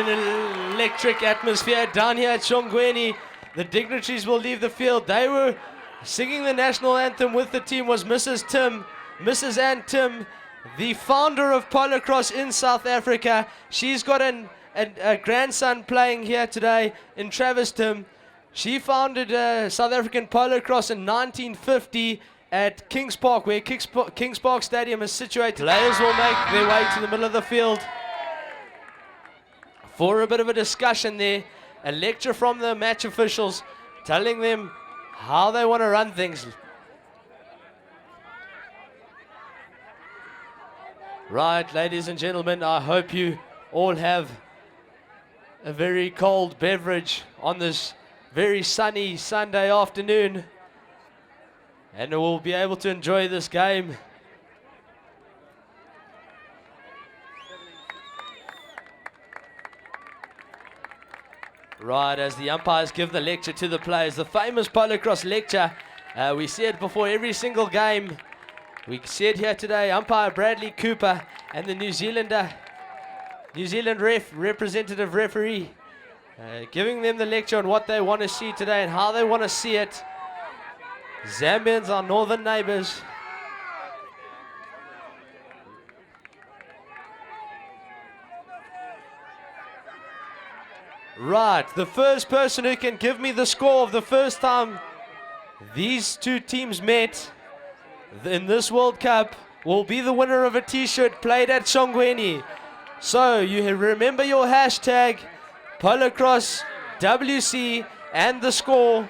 an electric atmosphere down here at Shongweni. The dignitaries will leave the field. They were singing the national anthem with the team was Mrs. Ann Tim, the founder of Polocrosse in South Africa. She's got a grandson playing here today in Travis Tim. She founded South African Polocrosse in 1950 at Kings Park, where Kings Park Stadium is situated. Players will make their way to the middle of the field for a bit of a discussion there. A lecture from the match officials telling them how they want to run things. Right, ladies and gentlemen, I hope you all have a very cold beverage on this very sunny Sunday afternoon, and we'll be able to enjoy this game. Right, as the umpires give the lecture to the players, the famous Polocrosse lecture. We see it before every single game. We see it here today. Umpire Bradley Cooper and the New Zealand representative referee giving them the lecture on what they want to see today and how they want to see it. Zambians are northern neighbors. Right, the first person who can give me the score of the first time these two teams met in this World Cup will be the winner of a t-shirt played at Shongweni. So you remember your hashtag Polocrosse WC and the score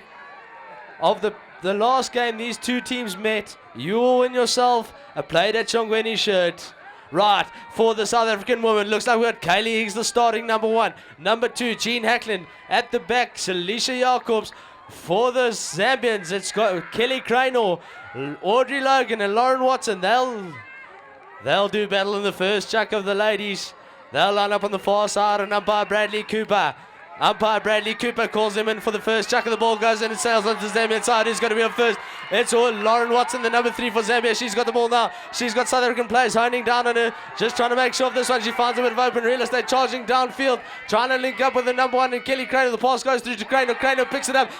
of the last game these two teams met. You will win yourself a played at Shongweni shirt. Right, for the South African woman, looks like we've got Kaylee Higgs, the starting number 1. Number 2, Jean Hacklin. At the back, Celicia Jacobs. For the Zambians, it's got Kelly Cranor, Audrey Logan, and Lauren Watson. They'll do battle in the first chunk of the ladies. They'll line up on the far side, and umpire Bradley Cooper. Umpire Bradley Cooper calls them in for the first chuck of the ball, goes in and sails onto the Zambian side. Who's going to be on first? It's all Lauren Watson, the number 3 for Zambia. She's got the ball now. She's got South African players honing down on her, just trying to make sure of this one. She finds a bit of open real estate, charging downfield, trying to link up with the number 1 and Kelly Cranor. The pass goes through to Cranor. Cranor picks it up.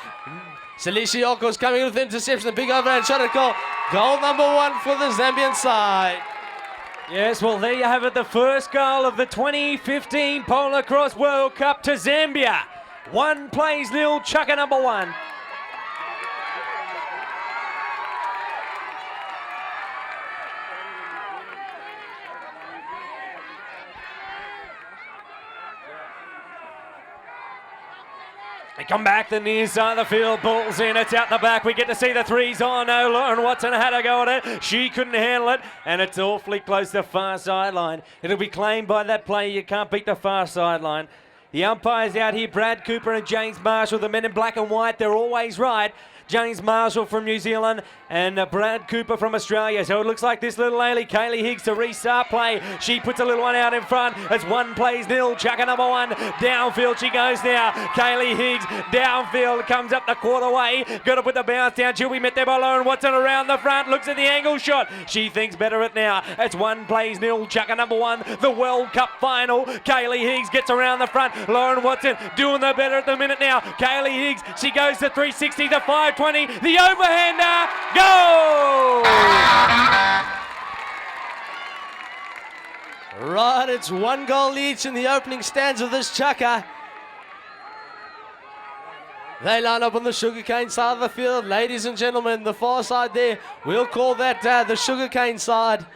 Celicia Jacobs coming with interception, a big overhand shot at goal. Goal number 1 for the Zambian side. Yes, well, there you have it. The first goal of the 2015 Polocrosse World Cup to Zambia. 1-0, chucker number 1. They come back the near side of the field, ball's in, it's out the back. We get to see the threes. Oh no, Lauren Watson had a go at it. She couldn't handle it, and it's awfully close to the far sideline. It'll be claimed by that player. You can't beat the far sideline. The umpires out here, Brad Cooper and James Marshall, the men in black and white, they're always right. James Marshall from New Zealand and Brad Cooper from Australia. So it looks like this little lady, Kaylee Higgs, to restart play. She puts a little one out in front. It's 1-0. Chucker number 1. Downfield she goes now. Kaylee Higgs downfield comes up the quarter way. Got to put the bounce down. She'll be met there by Lauren Watson around the front. Looks at the angle shot. She thinks better it now. It's 1-0. Chucker number 1. The World Cup final. Kaylee Higgs gets around the front. Lauren Watson doing the better at the minute now. Kaylee Higgs, she goes to 360 to 520. The overhander, go! Right, it's 1 goal each in the opening stands of this chucker. They line up on the sugarcane side of the field. Ladies and gentlemen, the far side there, we'll call that the sugarcane side.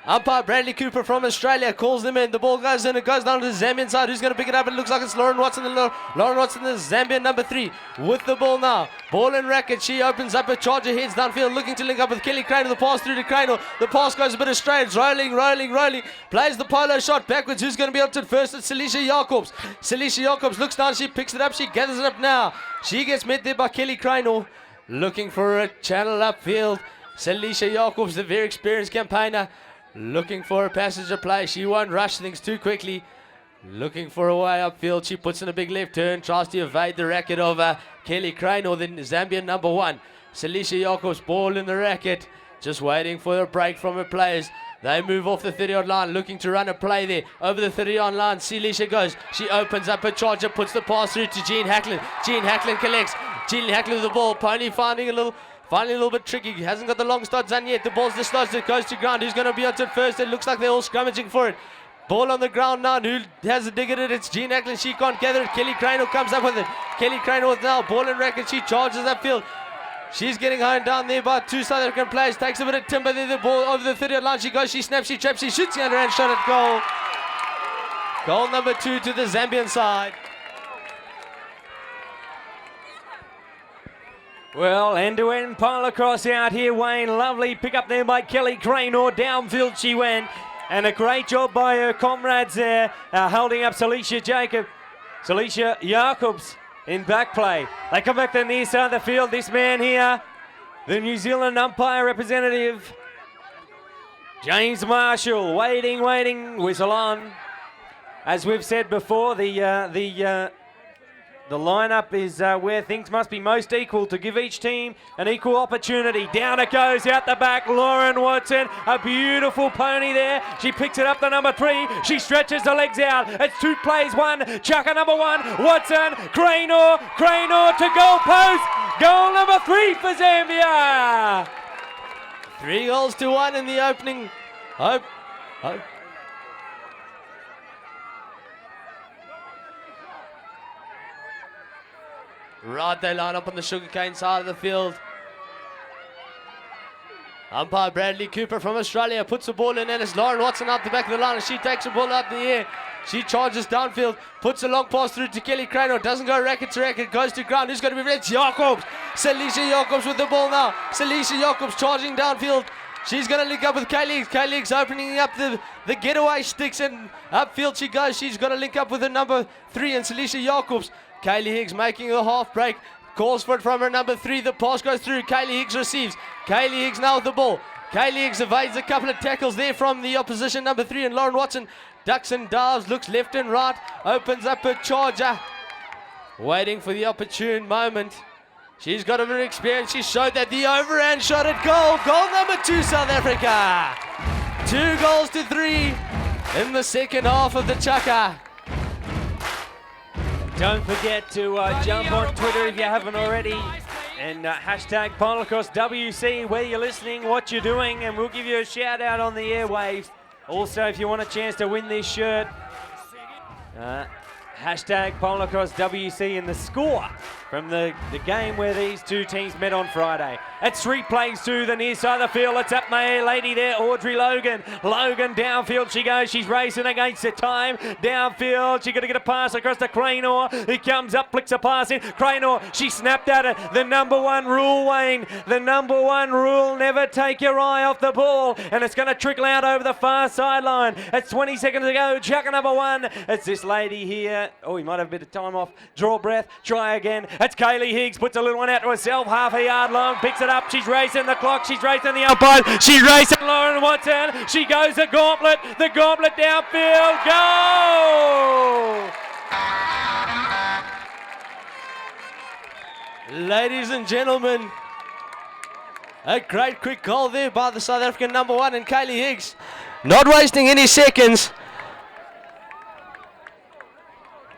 Umpire Bradley Cooper from Australia calls them in. The ball goes in. It goes down to the Zambian side. Who's going to pick it up? It looks like it's Lauren Watson. Lauren Watson, the Zambian number 3, with the ball now. Ball and racket. She opens up a charger, heads downfield, looking to link up with Kelly Cranor. The pass through to Cranor. The pass goes a bit astray. It's rolling. Plays the polo shot backwards. Who's going to be up to it first? It's Celicia Jacobs. Celicia Jacobs looks down. She picks it up. She gathers it up now. She gets met there by Kelly Cranor. Looking for a channel upfield. Celicia Jacobs, the very experienced campaigner, looking for a passage of play. She won't rush things too quickly. Looking for a way upfield. She puts in a big left turn. Tries to evade the racket of Kelly Cranor, the Zambian number 1. Celicia Jacobs, ball in the racket. Just waiting for a break from her players. They move off the 30-yard line, looking to run a play there. Over the 30-yard line, Silisha goes. She opens up her charger, puts the pass through to Jean Hacklin. Jean Hacklin collects. Jean Hacklin with the ball. Pony finding a little bit tricky. Hasn't got the long start done yet. The ball's dislodged. It goes to ground. Who's going to be on to it first? It looks like they're all scrummaging for it. Ball on the ground now. Who has a dig at it? It's Jean Hacklin. She can't gather it. Kelly Cranor comes up with it. Kelly Cranor with now. Ball in racket. She charges upfield. She's getting honed down there by two South African players. Takes a bit of timber there. The ball over the 30-yard line. She goes. She snaps. She traps. She shoots the underhand shot at goal. Goal number 2 to the Zambian side. Well, end-to-end Polocrosse out here, Wayne. Lovely pick up there by Kelly Cranor. Downfield she went. And a great job by her comrades there, holding up Salisha Jacobs in back play. They come back to the near side of the field. This man here, the New Zealand umpire representative, James Marshall, waiting, whistle on. As we've said before, the lineup is where things must be most equal to give each team an equal opportunity. Down it goes out the back. Lauren Watson, a beautiful pony there. She picks it up to number 3. She stretches the legs out. It's 2 plays, 1. Chucker number 1. Watson, Cranor to goal post. Goal number 3 for Zambia. 3 goals to 1 in the opening. Right, they line up on the sugarcane side of the field. Umpire Bradley Cooper from Australia puts the ball in, and it's Lauren Watson out the back of the line, and she takes the ball out in the air. She charges downfield, puts a long pass through to Kelly Cranor. Doesn't go racket to racket, goes to ground. Who's going to be ready? It's Jacobs. Salisha Jacobs with the ball now. Salisha Jacobs charging downfield. She's going to link up with Kaylee. Kaylee's opening up the getaway sticks, and upfield she goes. She's going to link up with the number 3 and Salisha Jacobs. Kaylee Higgs making a half break. Calls for it from her number 3. The pass goes through. Kaylee Higgs receives. Kaylee Higgs now with the ball. Kaylee Higgs evades a couple of tackles there from the opposition number 3. And Lauren Watson ducks and dives, looks left and right. Opens up her charger. Waiting for the opportune moment. She's got a bit of experience. She showed that the overhand shot at goal. Goal number 2, South Africa. 2 goals to 3 in the second half of the Chaka. Don't forget to jump on Twitter if you haven't already, and hashtag Polocrosse WC where you're listening, what you're doing, and we'll give you a shout out on the airwaves. Also, if you want a chance to win this shirt, hashtag Polocrosse WC in the score from the game where these two teams met on Friday. It's 3 plays to the near side of the field. It's up my lady there, Audrey Logan. Logan downfield she goes. She's racing against the time. Downfield, she's going to get a pass across to Cranor. He comes up, flicks a pass in. Cranor, she snapped at it. The number 1 rule, Wayne. The number 1 rule, never take your eye off the ball. And it's going to trickle out over the far sideline. It's 20 seconds to go. Chucker number 1. It's this lady here. Oh, he might have a bit of time off. Draw breath. Try again. It's Kaylee Higgs. Puts a little one out to herself. Half a yard long. Picks it up. She's racing the clock. She's racing the umpires. She's racing Lauren Watson. She goes the gauntlet. The gauntlet downfield. Goal! Ladies and gentlemen, a great quick goal there by the South African number 1 and Kaylee Higgs. Not wasting any seconds.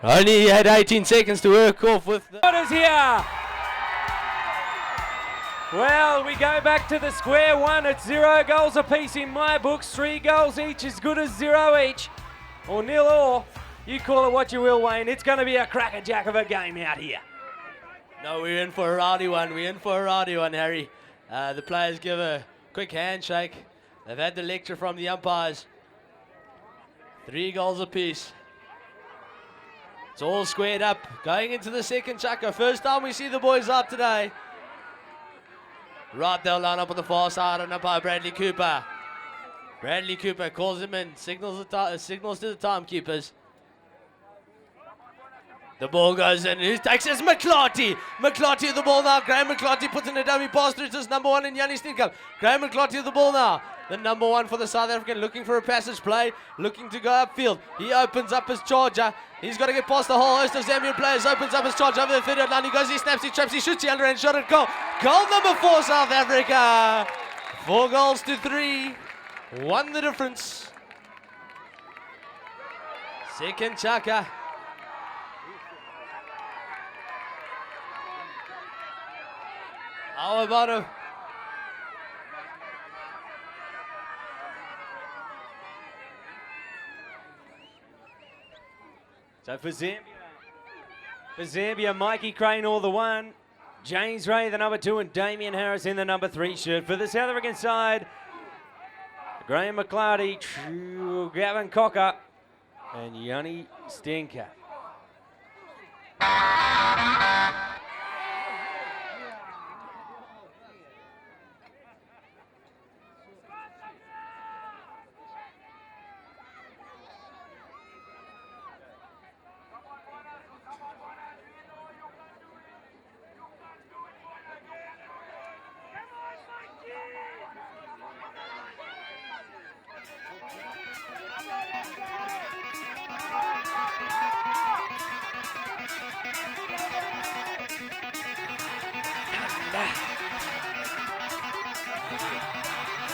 Only had 18 seconds to work off with. What is here? Well, we go back to the square one. It's 0 goals apiece in my books. 3 goals each, as good as 0 each. Or nil or. You call it what you will, Wayne. It's going to be a crackerjack of a game out here. No, we're in for a rowdy one. We're in for a rowdy one, Harry. The players give a quick handshake. They've had the lecture from the umpires. 3 goals apiece. It's all squared up. Going into the second Chaka. First time we see the boys out today. Right, they'll line up on the far side and up by Bradley Cooper. Bradley Cooper calls him in. Signals to the timekeepers. The ball goes in. Who takes it? It's McClarty. McClarty with the ball now. Graham McClarty puts in a dummy pass through to his number 1 in Yanni Steenkamp. Graham McClarty with the ball now. The number 1 for the South African, looking for a passage play, looking to go upfield. He opens up his charger. He's got to get past the whole host of Zambian players. Opens up his charge over the 30-yard line. He goes, he snaps, he traps, he shoots the underhand shot at goal. Goal number 4, South Africa. 4 goals to 3. One the difference. Second chaka. How about him? So for Zambia, Mikey Crane all the one, James Ray the number 2, and Damien Harris in the number 3 shirt. For the South African side, Graham McLeody, Gavin Cocker, and Yanni Stenker.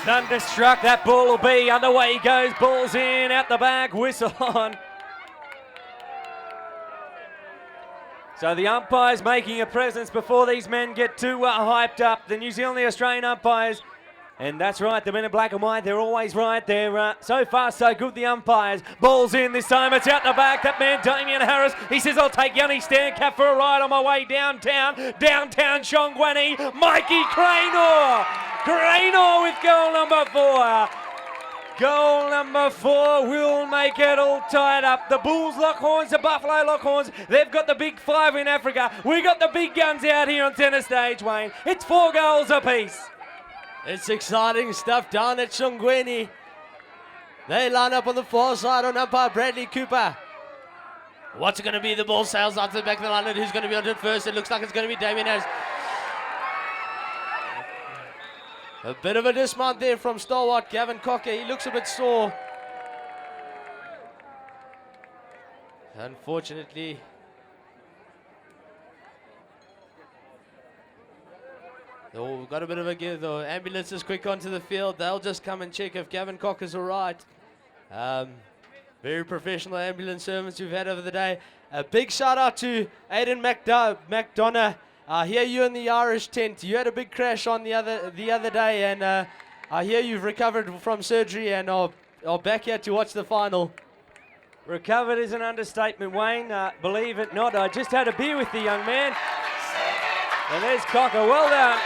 Thunderstruck, that ball will be underway. He goes, ball's in, out the back, whistle on. So the umpires making a presence before these men get too hyped up. The New Zealand, the Australian umpires. And that's right, the men in black and white, they're always right. They're so far, so good, the umpires. Ball's in this time, it's out the back. That man, Damien Harris, he says, I'll take Yanni Stancap for a ride on my way downtown. Downtown Shongwani, Mikey Cranor. Cranor with goal number 4. Goal number 4 will make it all tied up. The Bulls Lockhorns, the Buffalo Lockhorns, they've got the big 5 in Africa. We got the big guns out here on centre stage, Wayne. It's 4 goals apiece. It's exciting stuff down at Shongweni. They line up on the far side on umpire Bradley Cooper. What's it going to be? The ball sails out to the back of the line. Who's going to be on it first? It looks like it's going to be Damien Harris. A bit of a dismount there from stalwart Gavin Cocker. He looks a bit sore. Unfortunately. Oh, we've got a bit of a give though. Ambulance is quick onto the field. They'll just come and check if Gavin Cocker's all right. Very professional ambulance servants we've had over the day. A big shout out to Aidan McDonough. I hear you in the Irish tent. You had a big crash on the other day, and I hear you've recovered from surgery and are back here to watch the final. Recovered is an understatement, Wayne. Believe it not, I just had a beer with the young man. And there's Cocker. Well done.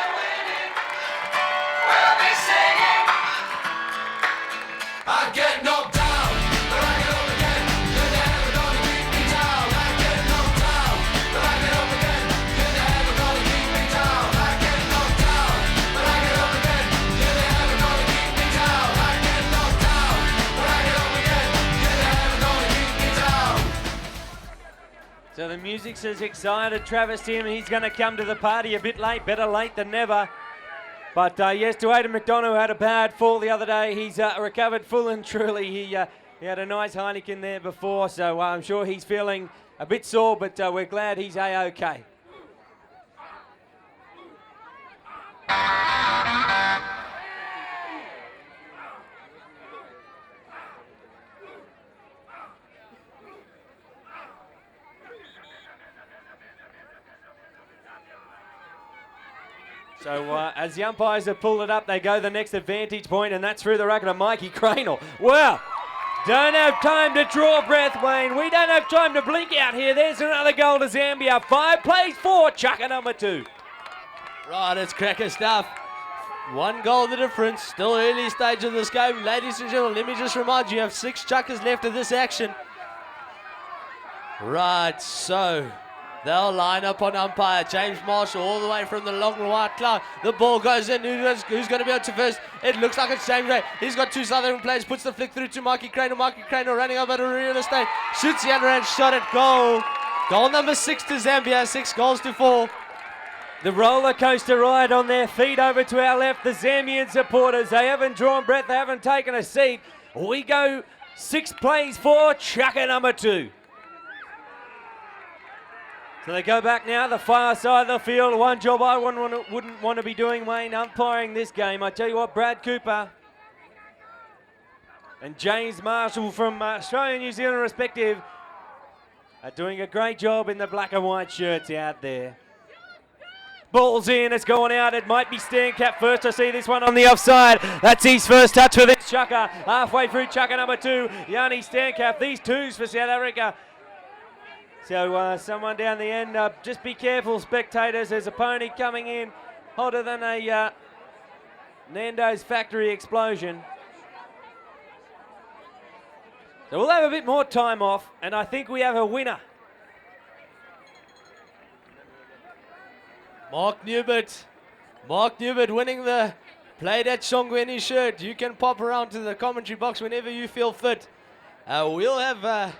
I get knocked down, but I get up again. You're never gonna keep me down. I get knocked down, but I get up again. You're never gonna keep me down. I get knocked down, but I get up again. You're never gonna keep me down. I get knocked down, but I get up again. You're never gonna keep me down. So the music's as excited. Travis Tim, he's going to come to the party a bit late. Better late than never. But yes, to Aidan McDonough, who had a bad fall the other day, he's recovered full and truly. He had a nice Heineken there before, so I'm sure he's feeling a bit sore, but we're glad he's A-OK. So as the umpires have pulled it up, they go the next advantage point, and that's through the rucket of Mikey Cranor. Well, don't have time to draw breath, Wayne. We don't have time to blink out here. There's another goal to Zambia. 5 plays 4, chucker number 2. Right, it's cracker stuff. 1 goal the difference. Still early stage of this game. Ladies and gentlemen, let me just remind you, you have 6 chuckers left of this action. Right, so they'll line up on umpire James Marshall all the way from the long white cloud. The ball goes in. Who's going to be on to first? It looks like it's James Ray. He's got 2 Southern players. Puts the flick through to Mikey Cranor. Mikey Cranor running over to real estate. Shoots the underhand shot at goal. Goal number 6 to Zambia. 6 goals to 4. The roller coaster ride on their feet over to our left. The Zambian supporters. They haven't drawn breath. They haven't taken a seat. We go 6 plays 4, chucker number 2. So they go back now, the far side of the field. One job I wouldn't want to be doing, Wayne, umpiring this game. I tell you what, Brad Cooper, and James Marshall from Australia and New Zealand respective are doing a great job in the black and white shirts out there. Ball's in, it's gone out. It might be Stancap first. I see this one on the offside. That's his first touch for this chucker. Halfway through chucker number 2, Yanni Stancap. These twos for South Africa. So someone down the end, just be careful, spectators. There's a pony coming in hotter than a Nando's factory explosion. So we'll have a bit more time off, and I think we have a winner. Mark Newbert winning the Played at Shongweni shirt. You can pop around to the commentary box whenever you feel fit. We'll have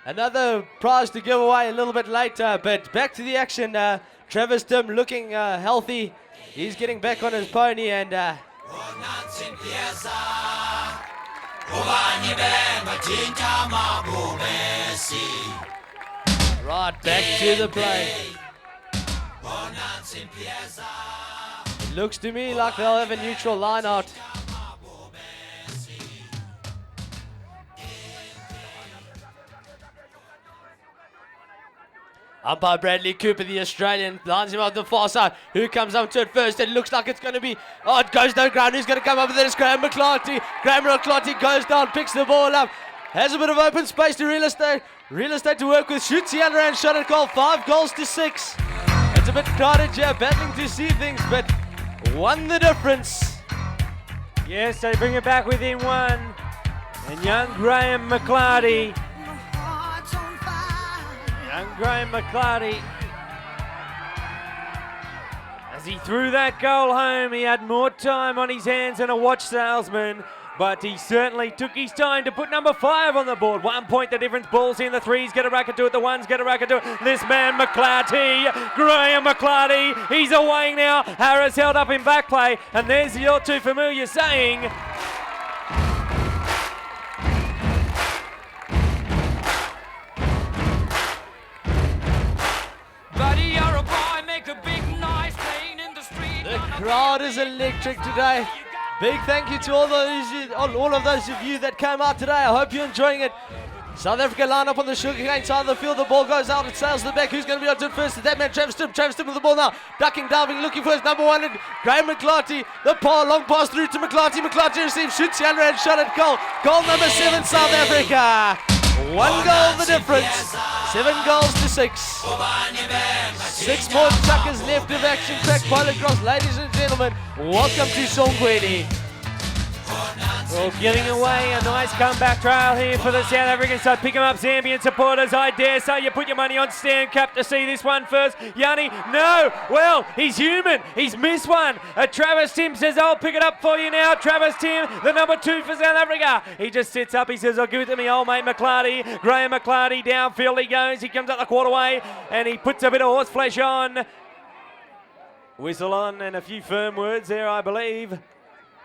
another prize to give away a little bit later, but back to the action. Travis Tim looking healthy. He's getting back on his pony and right, back to the play. It looks to me like they'll have a neutral line out. Umpire Bradley Cooper, the Australian, lines him out the far side. Who comes up to it first? It looks like it's going to be... Oh, it goes down ground. Who's going to come up with it? It's Graham McClarty. Graham McClarty goes down, picks the ball up. Has a bit of open space to real estate. Real estate to work with. Shoots the underhand shot at goal. 5 goals to 6. It's a bit crowded here, battling to see things, but won the difference. Yes, they bring it back within 1. And young Graham McClarty. Young Graham McClarty, as he threw that goal home, he had more time on his hands than a watch salesman, but he certainly took his time to put number 5 on the board. 1 point the difference. Ball's in. The 3's get a racket to it. The 1's get a racket to it. This man McClarty, Graham McClarty, he's away now. Harris held up in back play, and there's the all too familiar saying. The crowd is electric today. Big thank you to all of those of you that came out today. I hope you're enjoying it. South Africa line up on the sugarcane side of the field. The ball goes out. It sails to the back. Who's going to be on to it first? That man, Travis Tim. Travis Tim with the ball now. Ducking, diving, looking for his number 1. And Graham McClarty. The long pass through to McClarty. McClarty receives, shoots the underhand shot at goal. Goal number 7, South Africa. 1 goal the difference. 7 goals to 6. 6 more chuckers left of action-packed Polocrosse. Ladies and gentlemen, welcome to Shongweni. Well, giving away a nice comeback trail here for the South African side. Pick him up, Zambian supporters. I dare say you put your money on Stancap to see this one first. Yanni, no. Well, he's human. He's missed one. Travis Tim says, I'll pick it up for you now. Travis Tim, the number 2 for South Africa. He just sits up. He says, I'll give it to me old mate McClarty. Graham McClarty, downfield he goes. He comes up the quarterway and he puts a bit of horse flesh on. Whistle on and a few firm words there, I believe.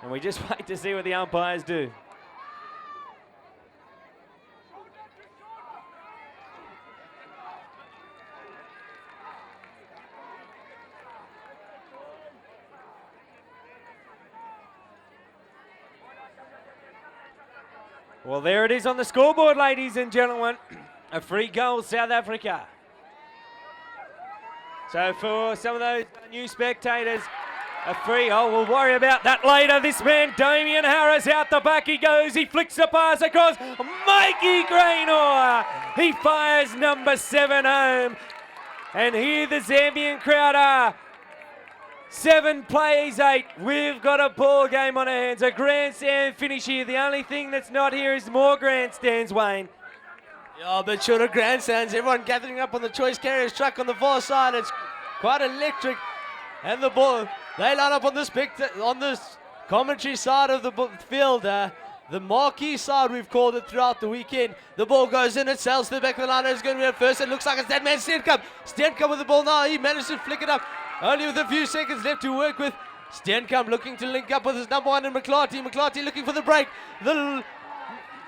And we just wait to see what the umpires do. Well, there it is on the scoreboard, ladies and gentlemen. A free goal, South Africa. So for some of those new spectators, a free. Oh, we'll worry about that later. This man, Damien Harris, out the back he goes. He flicks the pass across. Mikey Graynor. He fires number 7 home. And here the Zambian crowd are. 7 plays 8. We've got a ball game on our hands. A grandstand finish here. The only thing that's not here is more grandstands, Wayne. Yeah, but short of grandstands. Everyone gathering up on the Choice Carriers truck on the far side. It's quite electric. And the ball, they line up on this commentary side of the field. The marquee side, we've called it throughout the weekend. The ball goes in, it sails to the back of the line. It's going to be at first. It looks like it's that man, Steenkamp. Steenkamp with the ball now. He managed to flick it up. Only with a few seconds left to work with. Steenkamp looking to link up with his number 1 in McClarty. McClarty looking for the break.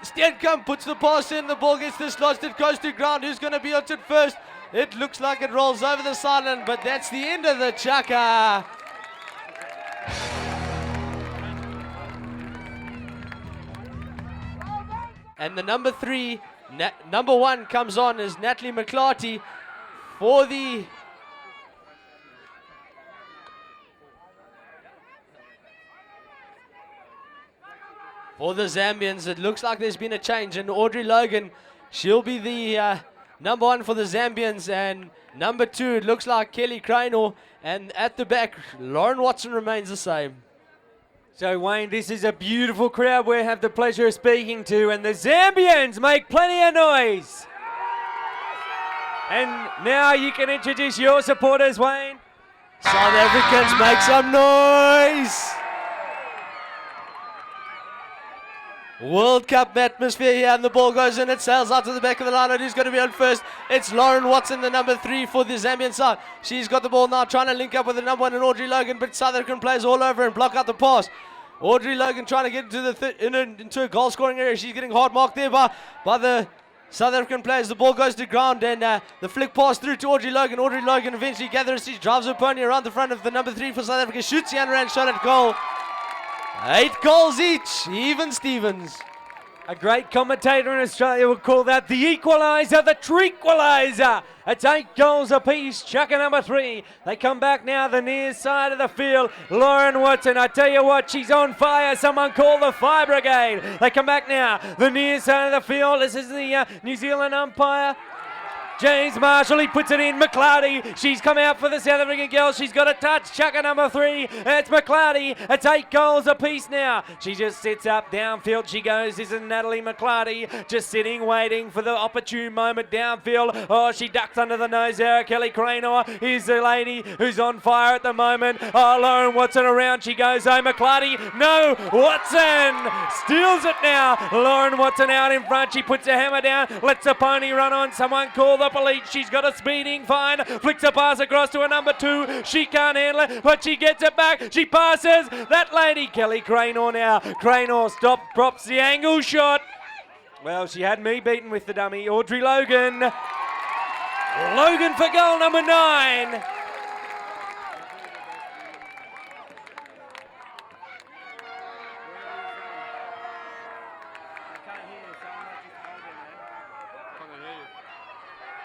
Steenkamp puts the pass in. The ball gets dislodged. It goes to ground. Who's going to be on it first? It looks like it rolls over the sideline, but that's the end of the chucker. And the number 3, number 1 comes on is Natalie McClarty for the Zambians. It looks like there's been a change, and Audrey Logan, she'll be the number 1 for the Zambians, and number 2, it looks like Kelly Cranor, and at the back, Lauren Watson remains the same. So Wayne, this is a beautiful crowd we have the pleasure of speaking to, and the Zambians make plenty of noise. And now you can introduce your supporters, Wayne. South Africans, make some noise! World Cup atmosphere here, and the ball goes in. It sails out to the back of the line. And who's going to be on first? It's Lauren Watson, the number 3 for the Zambian side. She's got the ball now, trying to link up with the number 1 and Audrey Logan, but South African players all over and block out the pass. Audrey Logan trying to get into into a goal-scoring area. She's getting hard marked there by the South African players. The ball goes to ground, and the flick pass through to Audrey Logan. Audrey Logan eventually gathers. She drives her pony around the front of the number 3 for South Africa. Shoots the underhand shot at goal. 8 goals each, even Stevens. A great commentator in Australia would call that the equaliser, the trequaliser. It's 8 goals apiece. Chucker number 3. They come back now the near side of the field. Lauren Watson, I tell you what, she's on fire. Someone call the fire brigade. They come back now the near side of the field. This is the New Zealand umpire, James Marshall. He puts it in. McClarty, she's come out for the South African girls. She's got a touch. Chucker number 3. It's McClarty. It's 8 goals apiece now. She just sits up. Downfield she goes. This is Natalie McClarty, just sitting, waiting for the opportune moment downfield. Oh, she ducks under the nose there. Kelly Cranor is the lady who's on fire at the moment. Oh, Lauren Watson around. She goes. Oh, McClarty. No, Watson steals it now. Lauren Watson out in front. She puts her hammer down. Lets the pony run on. Someone call the police. She's got a speeding fine. Flicks a pass across to a number 2. She can't handle it, but she gets it back. She passes that lady. Kelly Cranor now. Cranor props the angle shot. Well, she had me beaten with the dummy. Audrey Logan. Logan for goal number 9.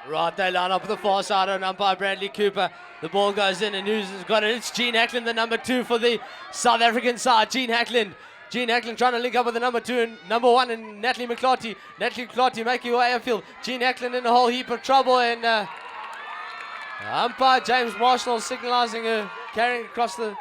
Right, they line up the far side on umpire Bradley Cooper. The ball goes in, and who's got it? It's Jean Hacklin, the number 2 for the South African side. Jean Hacklin trying to link up with the number 2 and number 1 and Natalie McClarty. Natalie McClarty making her way upfield. Jean Hacklin in a whole heap of trouble, and umpire James Marshall signalising her carrying across the...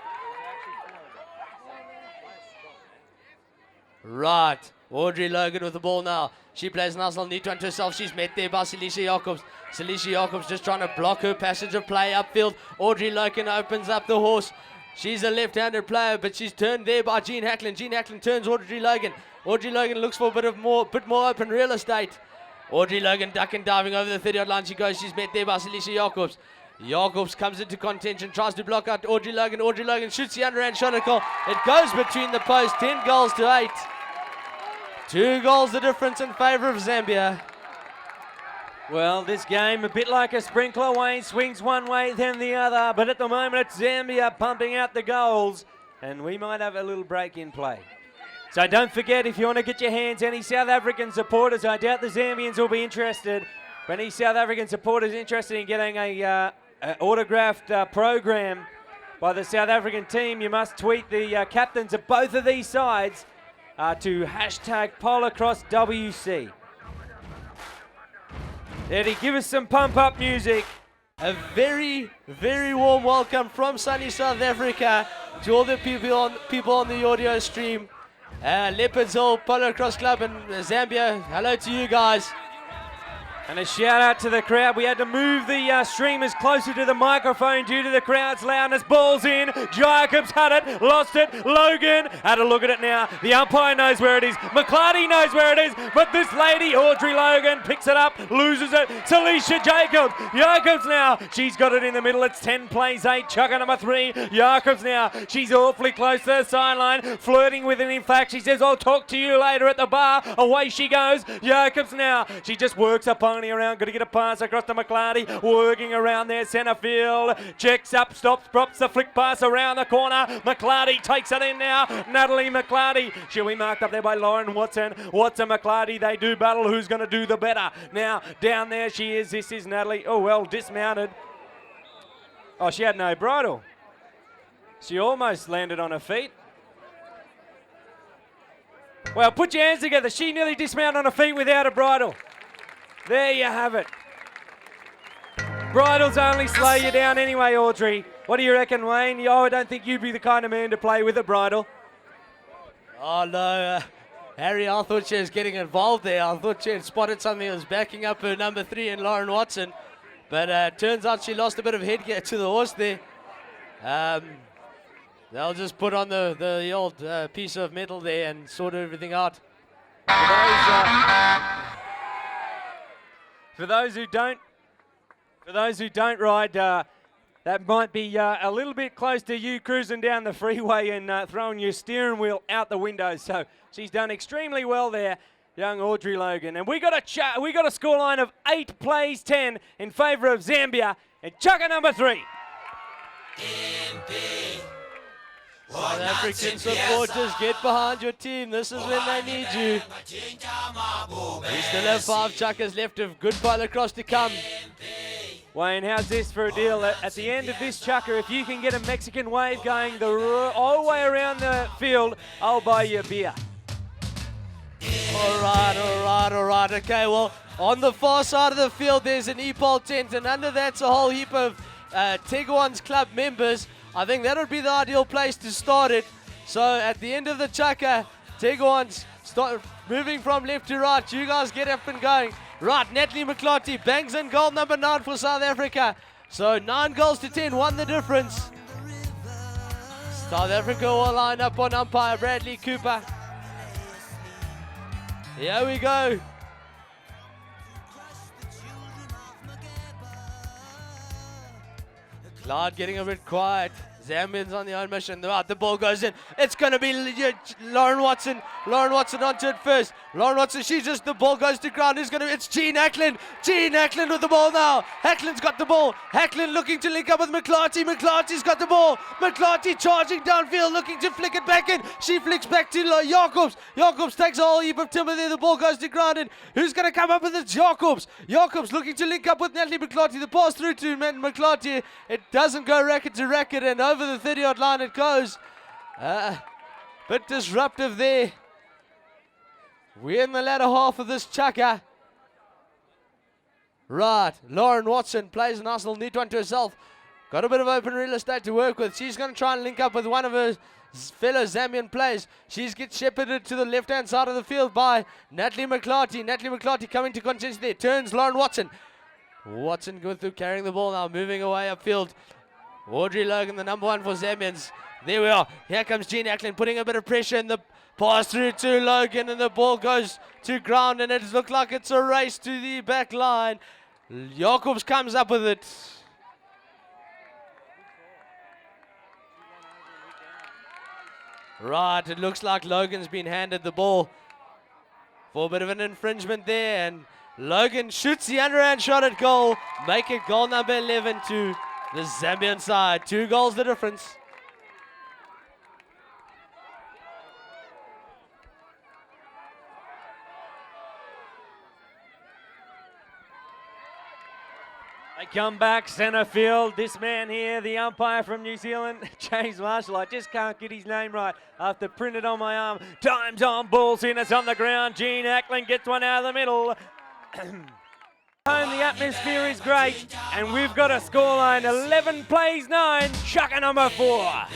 Right, Audrey Logan with the ball now. She plays nice little neat one to herself. She's met there by Celicia Jacobs. Celicia Jacobs just trying to block her passage of play upfield. Audrey Logan opens up the horse. She's a left-handed player, but she's turned there by Jean Hacklin. Jean Hacklin turns Audrey Logan. Audrey Logan looks for a bit more open real estate. Audrey Logan ducking, diving over the 30-yard line. She goes. She's met there by Celicia Jacobs. Jacobs comes into contention, tries to block out Audrey Logan. Audrey Logan shoots the underhand shot at goal. It goes between the posts. 10 goals to 8. 2 goals the difference in favour of Zambia. Well, this game, a bit like a sprinkler, Wayne, swings one way then the other. But at the moment, it's Zambia pumping out the goals. And we might have a little break in play. So don't forget, if you want to get your hands, any South African supporters, I doubt the Zambians will be interested. But any South African supporters interested in getting a autographed program by the South African team, you must tweet the captains of both of these sides to hashtag Polocrosse WC. Eddie, give us some pump-up music. A very, very warm welcome from sunny South Africa to all the people on the audio stream. Leopards Hill Polocrosse Club in Zambia, hello to you guys. And a shout out to the crowd. We had to move the streamers closer to the microphone due to the crowd's loudness. Ball's in. Jacobs had it, lost it. Logan had a look at it now. The umpire knows where it is. McClarty knows where it is. But this lady, Audrey Logan, picks it up, loses it. Celicia Jacobs. Jacobs now. She's got it in the middle. It's 10 plays 8. Chucker number 3. Jacobs now. She's awfully close to the sideline, flirting with it. In fact, she says, I'll talk to you later at the bar. Away she goes. Jacobs now. She just works up on slowly around. Got to get a pass across to McClarty. Working around there, centre field. Checks up, stops, drops the flick pass around the corner. McClarty takes it in now. Natalie McClarty. She'll be marked up there by Lauren Watson. Watson McClarty, they do battle. Who's going to do the better? Now, down there she is. This is Natalie. Oh, well, dismounted. Oh, she had no bridle. She almost landed on her feet. Well, put your hands together. She nearly dismounted on her feet without a bridle. There you have it. Bridles only slow you down anyway, Audrey. What do you reckon, Wayne? I don't think you'd be the kind of man to play with a bridle. Oh, no. Harry, I thought she was getting involved there. I thought she had spotted something that was backing up her number 3 in Lauren Watson. But turns out she lost a bit of headgear to the horse there. They'll just put on the old piece of metal there and sort everything out. For those who don't ride, that might be a little bit close to you cruising down the freeway and throwing your steering wheel out the window. So she's done extremely well there, young Audrey Logan. And we got a scoreline of 8 plays 10 in favour of Zambia and chucker number 3. South African supporters, get behind your team. This is when they need you. We still have 5 chuckers left of good Polocrosse to come. Wayne, how's this for a deal? At the end of this chucker, if you can get a Mexican wave going the whole way around the field, I'll buy you a beer. All right. Okay, well, on the far side of the field, there's an EPOL tent, and under that's a whole heap of Tegwan's club members. I think that would be the ideal place to start it. So at the end of the chucker, Tegwan's start moving from left to right. You guys get up and going. Right, Natalie McClarty bangs in goal number 9 for South Africa. So 9 goals to 10, won the difference. South Africa will line up on umpire Bradley Cooper. Here we go. Clyde getting a bit quiet. Zambians on the own mission. Right, the ball goes in. It's going to be Lauren Watson. Lauren Watson onto it first. Lauren Watson, the ball goes to ground. It's Jean Ackland. Jean Ackland with the ball now. Ackland's got the ball. Ackland looking to link up with McClarty. McClarty's got the ball. McClarty charging downfield, looking to flick it back in. She flicks back to Jacobs. Jacobs takes a whole heap of timber there. The ball goes to ground. And who's going to come up with it? Jacobs. Jacobs looking to link up with Natalie McClarty. The pass through to McClarty. It doesn't go racket to racket, and over the 30-yard line it goes. Bit disruptive there. We're in the latter half of this chucker. Right, Lauren Watson plays a nice little neat one to herself. Got a bit of open real estate to work with. She's going to try and link up with one of her fellow Zambian players. She gets shepherded to the left-hand side of the field by Natalie McClarty. Natalie McClarty coming to contention there. Turns Lauren Watson. Watson going through, carrying the ball now, moving away upfield. Audrey Logan, the number 1 for Zambians. There we are. Here comes Jean Ackland putting a bit of pressure in the pass through to Logan, and the ball goes to ground, and it looks like it's a race to the back line. Jacobs comes up with it. Right, it looks like Logan's been handed the ball for a bit of an infringement there, and Logan shoots the underhand shot at goal. Make it goal number 11 to the Zambian side. 2 goals the difference. They come back centre field. This man here, the umpire from New Zealand, James Marshall. I just can't get his name right after printed on my arm. Time's on, ball's in, it's on the ground. Jean Ackland gets one out of the middle. Home, the atmosphere is great, and we've got a scoreline 11 plays 9, chucker number 4.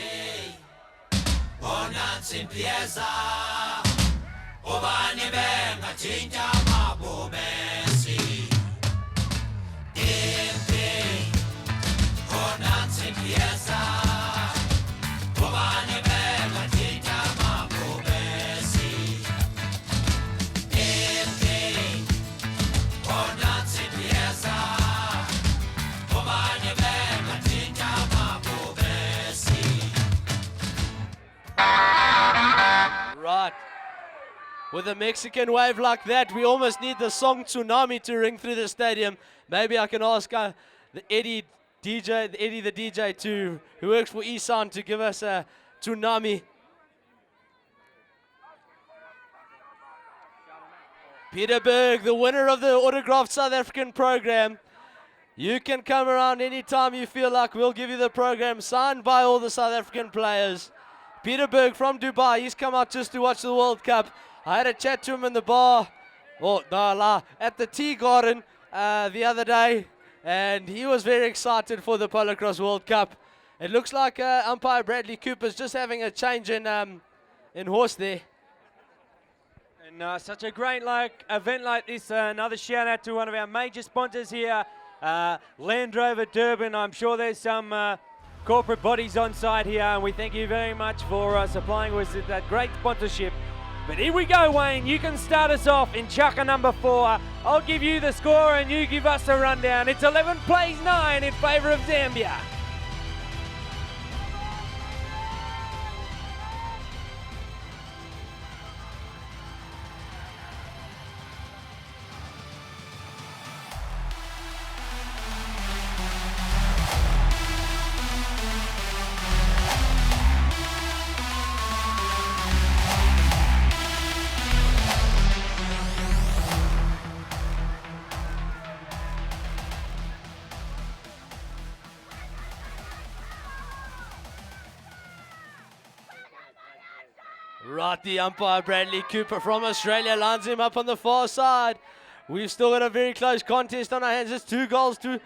With a Mexican wave like that, we almost need the song Tsunami to ring through the stadium. Maybe I can ask the Eddie the DJ who works for Isan to give us a Tsunami. Peter Berg, the winner of the autographed South African program. You can come around anytime you feel like. We'll give you the program signed by all the South African players. Peter Berg from Dubai, he's come out just to watch the World Cup. I had a chat to him in the bar, at the Tea Garden the other day, and he was very excited for the Polocrosse World Cup. It looks like umpire Bradley Cooper's just having a change in horse there. And such a great event like this. Another shout out to one of our major sponsors here, Land Rover Durban. I'm sure there's some corporate bodies on site here, and we thank you very much for supplying us with that great sponsorship. But here we go, Wayne. You can start us off in chucker number 4. I'll give you the score and you give us a rundown. It's 11 plays 9 in favour of Zambia. Right, the umpire Bradley Cooper from Australia lines him up on the far side. We've still got a very close contest on our hands. It's 2 goals to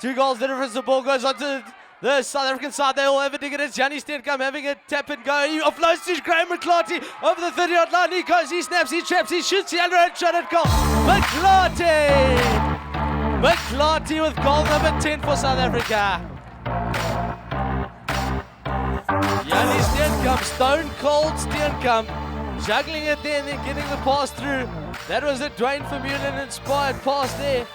2 goals. The difference. The ball goes onto the South African side. They all have a dig at it. Gianni Stenkamp having a tap and go. He offloads to Graham McClarty over the 30-yard line. He goes, he snaps, he traps, he shoots, he underhand shot at goal. McClarty with goal number 10 for South Africa. Gianni Stenkamp, stone cold Stenkamp, juggling it there and then getting the pass through. That was a Dwayne Vermeulen inspired pass there.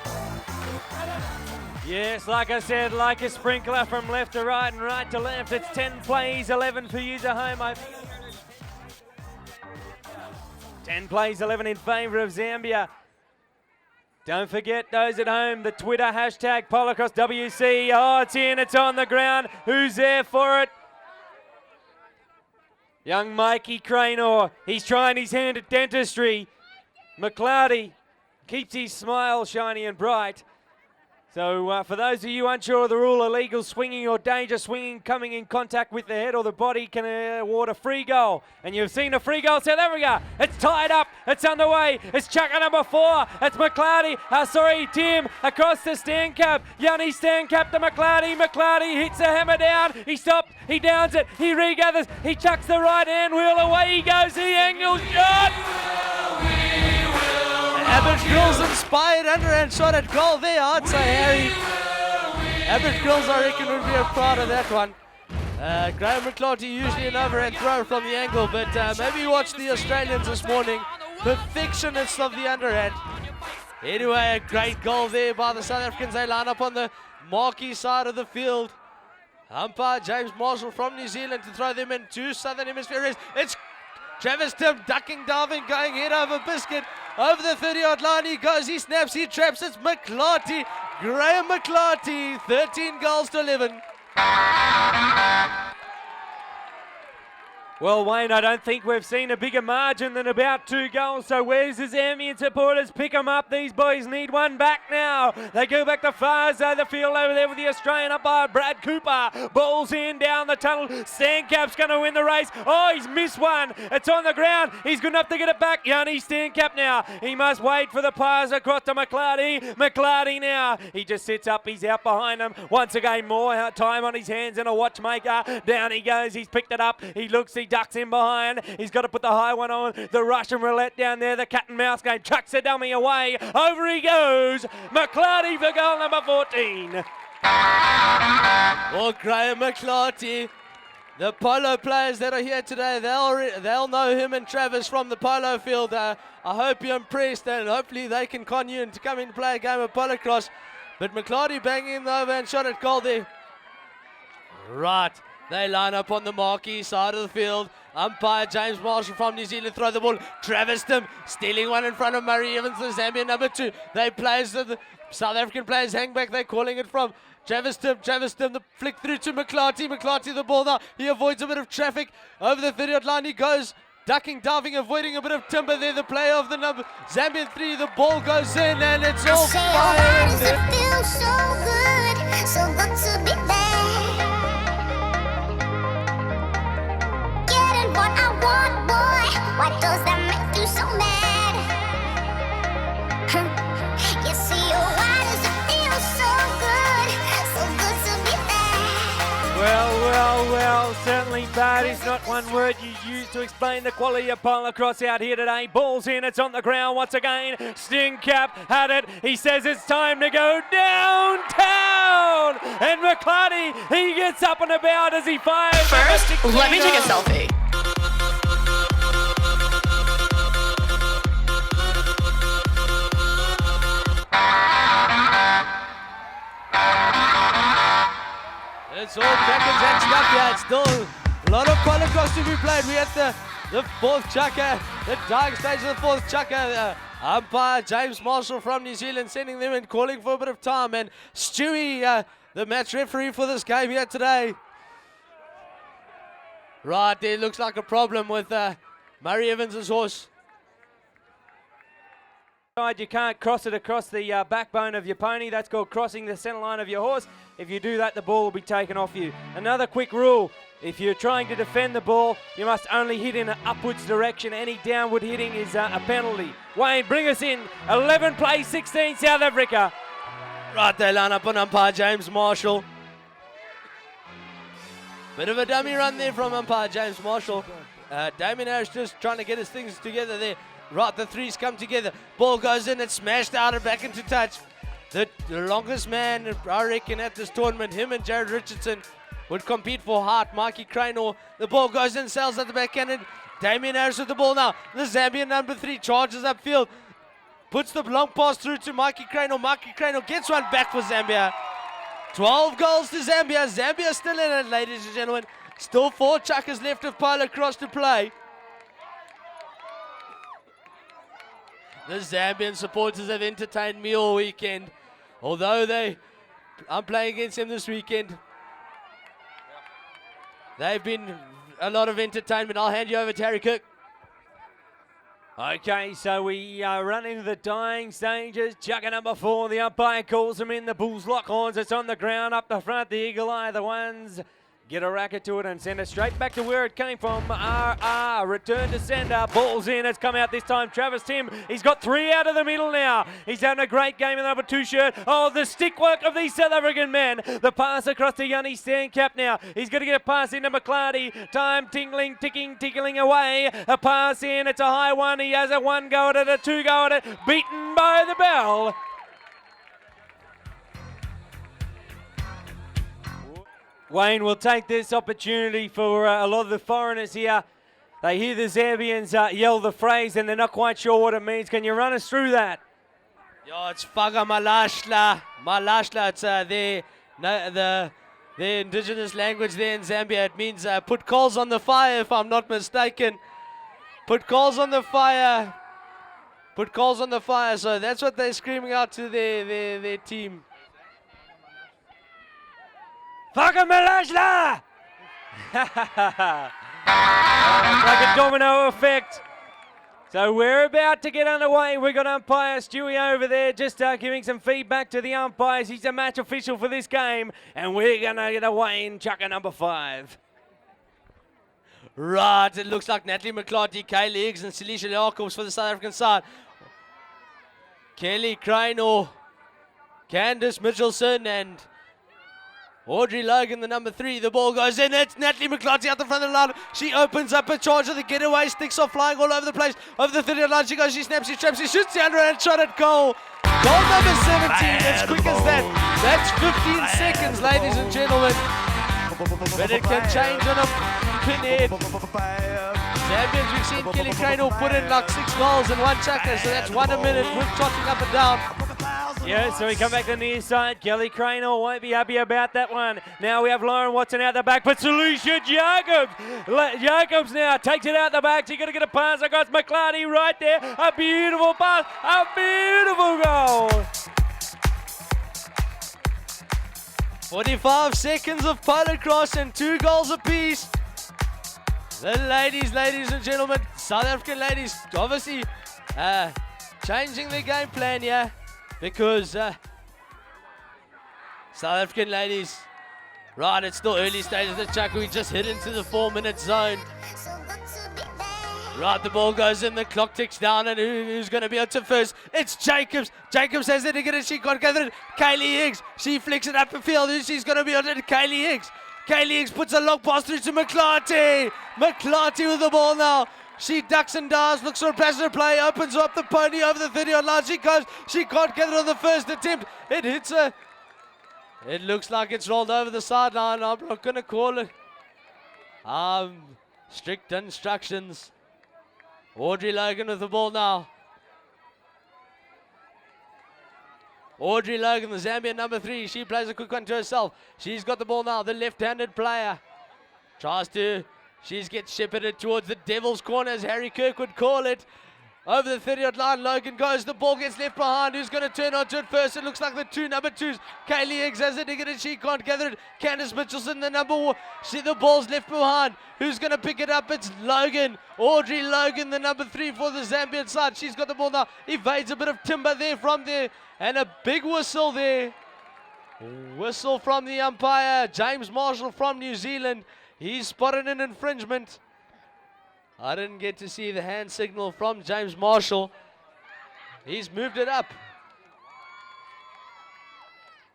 Yes, like I said, like a sprinkler from left to right and right to left. It's 10 plays, 11 for you to home. 10 plays, 11 in favour of Zambia. Don't forget those at home, the Twitter hashtag Polocrosse WC. Oh, it's in, it's on the ground. Who's there for it? Young Mikey Cranor, he's trying his hand at dentistry. McClarty keeps his smile shiny and bright. So for those of you unsure of the rule, illegal swinging or danger swinging coming in contact with the head or the body can award a free goal. And you've seen a free goal, South Africa. It's tied up, it's underway. It's chucker number 4. It's McClarty, Tim, across the Stenkamp. Yanni Stenkamp to McClarty. McClarty hits the hammer down. He stops, he downs it, he regathers, he chucks the right hand wheel, away he goes, the angle shot. Abbott Grills inspired underhand shot at goal there, I'd say, Harry. Abbott Grills, I reckon, would be proud of that one. Graham McClarty usually an overhand throw from the angle, but maybe watch the Australians this morning. Perfectionists of the underhand. Anyway, a great goal there by the South Africans. They line up on the marquee side of the field. Umpire James Marshall from New Zealand to throw them in 2 Southern Hemisphere. It's Travis Tim ducking, diving, going head over biscuit. Over the 30-yard line he goes, he snaps, he traps. It's McClarty, Graham McClarty, 13 goals to 11. Well, Wayne, I don't think we've seen a bigger margin than about 2 goals. So where's the Zambian supporters? Pick them up. These boys need one back now. They go back to far side of the field over there with the Australian umpire, Brad Cooper. Balls in down the tunnel. Stenkamp's going to win the race. Oh, he's missed one. It's on the ground. He's good enough to get it back. Yanni Stenkamp now. He must wait for the pass across to McClarty. McClarty now. He just sits up. He's out behind him. Once again, more time on his hands than a watchmaker. Down he goes. He's picked it up. He looks. He ducks in behind. He's got to put the high one on. The Russian roulette down there. The cat and mouse game. Chucks the dummy away. Over he goes. McClarty for goal number 14. Well, Graham McClarty. The polo players that are here today, they'll know him and Travis from the polo field. I hope you're impressed, and hopefully they can con you and to come in and play a game of polocrosse. But McClarty banging the overhand shot at goal there. Right. They line up on the marquee side of the field. Umpire James Marshall from New Zealand throw the ball. Travis Tim stealing one in front of Murray Evans, the Zambian number 2. They players, the South African players hang back. They're calling it from Travis Tim, the flick through to McClarty the ball now. He avoids a bit of traffic over the 30-yard line. He goes ducking, diving, avoiding a bit of timber there. The player of the number Zambian 3, the ball goes in and it's all Why does fire. it feel so good to be there? Getting what I want, boy. Why does that make you so mad? You see, why does it feel so good to be there? Well, certainly bad is not one word you use to explain the quality of Polocrosse out here today. Ball's in, it's on the ground once again. Sting Cap had it. He says it's time to go downtown. And McClarty, he gets up and about as he fires. First, let me take a selfie. It's all package and stuff here. It's still a lot of Polocrosse to be played. We at the fourth chucker, the dying stage of the fourth chucker. Umpire James Marshall from New Zealand sending them in, calling for a bit of time. And Stewie, the match referee for this game here today. Right, there looks like a problem with Murray Evans' horse. You can't cross it across the backbone of your pony. That's called crossing the center line of your horse. If you do that, the ball will be taken off you. Another quick rule: if you're trying to defend the ball, you must only hit in an upwards direction. Any downward hitting is a penalty. Wayne, bring us in. 11 plays 16 South Africa. Right, they line up on umpire James Marshall. Bit of a dummy run there from umpire James Marshall. Damien Harris just trying to get his things together there. Right, the threes come together. Ball goes in, it's smashed out and back into touch. The longest man, I reckon, at this tournament, him and Jared Richardson would compete for heart. Mikey Cranor, the ball goes in, sails at the backhand. Damien Harris with the ball now. The Zambian number 3 charges upfield. Puts the long pass through to Mikey Cranor. Mikey Cranor gets one back for Zambia. 12 goals to Zambia. Zambia still in it, ladies and gentlemen. Still 4 chuckers left of Polocrosse to play. The Zambian supporters have entertained me all weekend. Although I'm playing against them this weekend. They've been a lot of entertainment. I'll hand you over to Harry Cook. Okay, so we run into the dying stages. Chucker number 4, the umpire calls him in. The Bulls lock horns. It's on the ground up the front. The Eagle Eye, the ones get a racket to it and send it straight back to where it came from. Return to sender. Ball's in. It's come out this time. Travis Tim. He's got 3 out of the middle now. He's having a great game in the number 2 shirt. Oh, the stick work of these South African men. The pass across to Yanni Stancap now. He's going to get a pass into McClarty. Time tingling, ticking, tickling away. A pass in. It's a high one. He has a 1 go at it, a 2 go at it. Beaten by the bell. Wayne will take this opportunity for a lot of the foreigners here. They hear the Zambians yell the phrase and they're not quite sure what it means. Can you run us through that? Yo, it's Faga Malashla. Malashla, it's the indigenous language there in Zambia. It means put coals on the fire, if I'm not mistaken. Put coals on the fire. Put coals on the fire. So that's what they're screaming out to their team. Fucking Malashla! Like a domino effect. So we're about to get underway. We've got umpire Stewie over there just giving some feedback to the umpires. He's a match official for this game. And we're going to get away in chucker number 5. Right, it looks like Natalie McClarty, Kaylee Higgs and Celicia Jacobs for the South African side. Kelly Cranor, Candice Mitchelson and Audrey Logan, the number 3. The ball goes in. It's Natalie McClarty out the front of the line. She opens up a charge of the getaway. Sticks are flying all over the place. Over the 30-yard line she goes. She snaps, she traps, she shoots the underhand shot at goal. Goal number 17. As quick as that. That's 15 seconds, ladies and gentlemen. But it can change on a pinhead. Zambians, we've seen Kelly Cranor put in like 6 goals in 1 chucker. So that's 1 a minute with trotting up and down. Yeah, so we come back to the near side. Kelly Cranor won't be happy about that one. Now we have Lauren Watson out the back, but Salisha Jacobs now takes it out the back. She's going to get a pass across McClarty right there. A beautiful pass, a beautiful goal. 45 seconds of Polocrosse and 2 goals apiece. The ladies and gentlemen, South African ladies, obviously changing their game plan here because South African ladies, right, it's still early stages of the chuck. We just hit into the 4-minute zone. So good to be back. Right, the ball goes in, the clock ticks down, and who's going to be on to first? It's Jacobs. Jacobs has it again, and she can't gather it. Kaylee Higgs, she flicks it up the field. She's going to be on it. Kaylee Higgs. Kaylee Higgs puts a long pass through to McClarty. McClarty with the ball now. She ducks and dives, looks for a passenger play, opens up the pony over the 30-yard line. She goes, she can't get it on the first attempt. It hits her. It looks like it's rolled over the sideline. I'm not going to call it. Strict instructions. Audrey Logan with the ball now. Audrey Logan, the Zambian number 3. She plays a quick one to herself. She's got the ball now. The left-handed player tries to. She gets shepherded towards the Devil's Corner, as Harry Kirk would call it. Over the 30-yard line, Logan goes. The ball gets left behind. Who's going to turn onto it first? It looks like the 2 number 2s. Kaylee Higgs has it again, and she can't gather it. Candice Mitchelson, the number 1. The ball's left behind. Who's going to pick it up? It's Logan. Audrey Logan, the number 3 for the Zambian side. She's got the ball now. Evades a bit of timber there from there. And a big whistle there. Whistle from the umpire. James Marshall from New Zealand. He's spotted an infringement. I didn't get to see the hand signal from James Marshall. He's moved it up.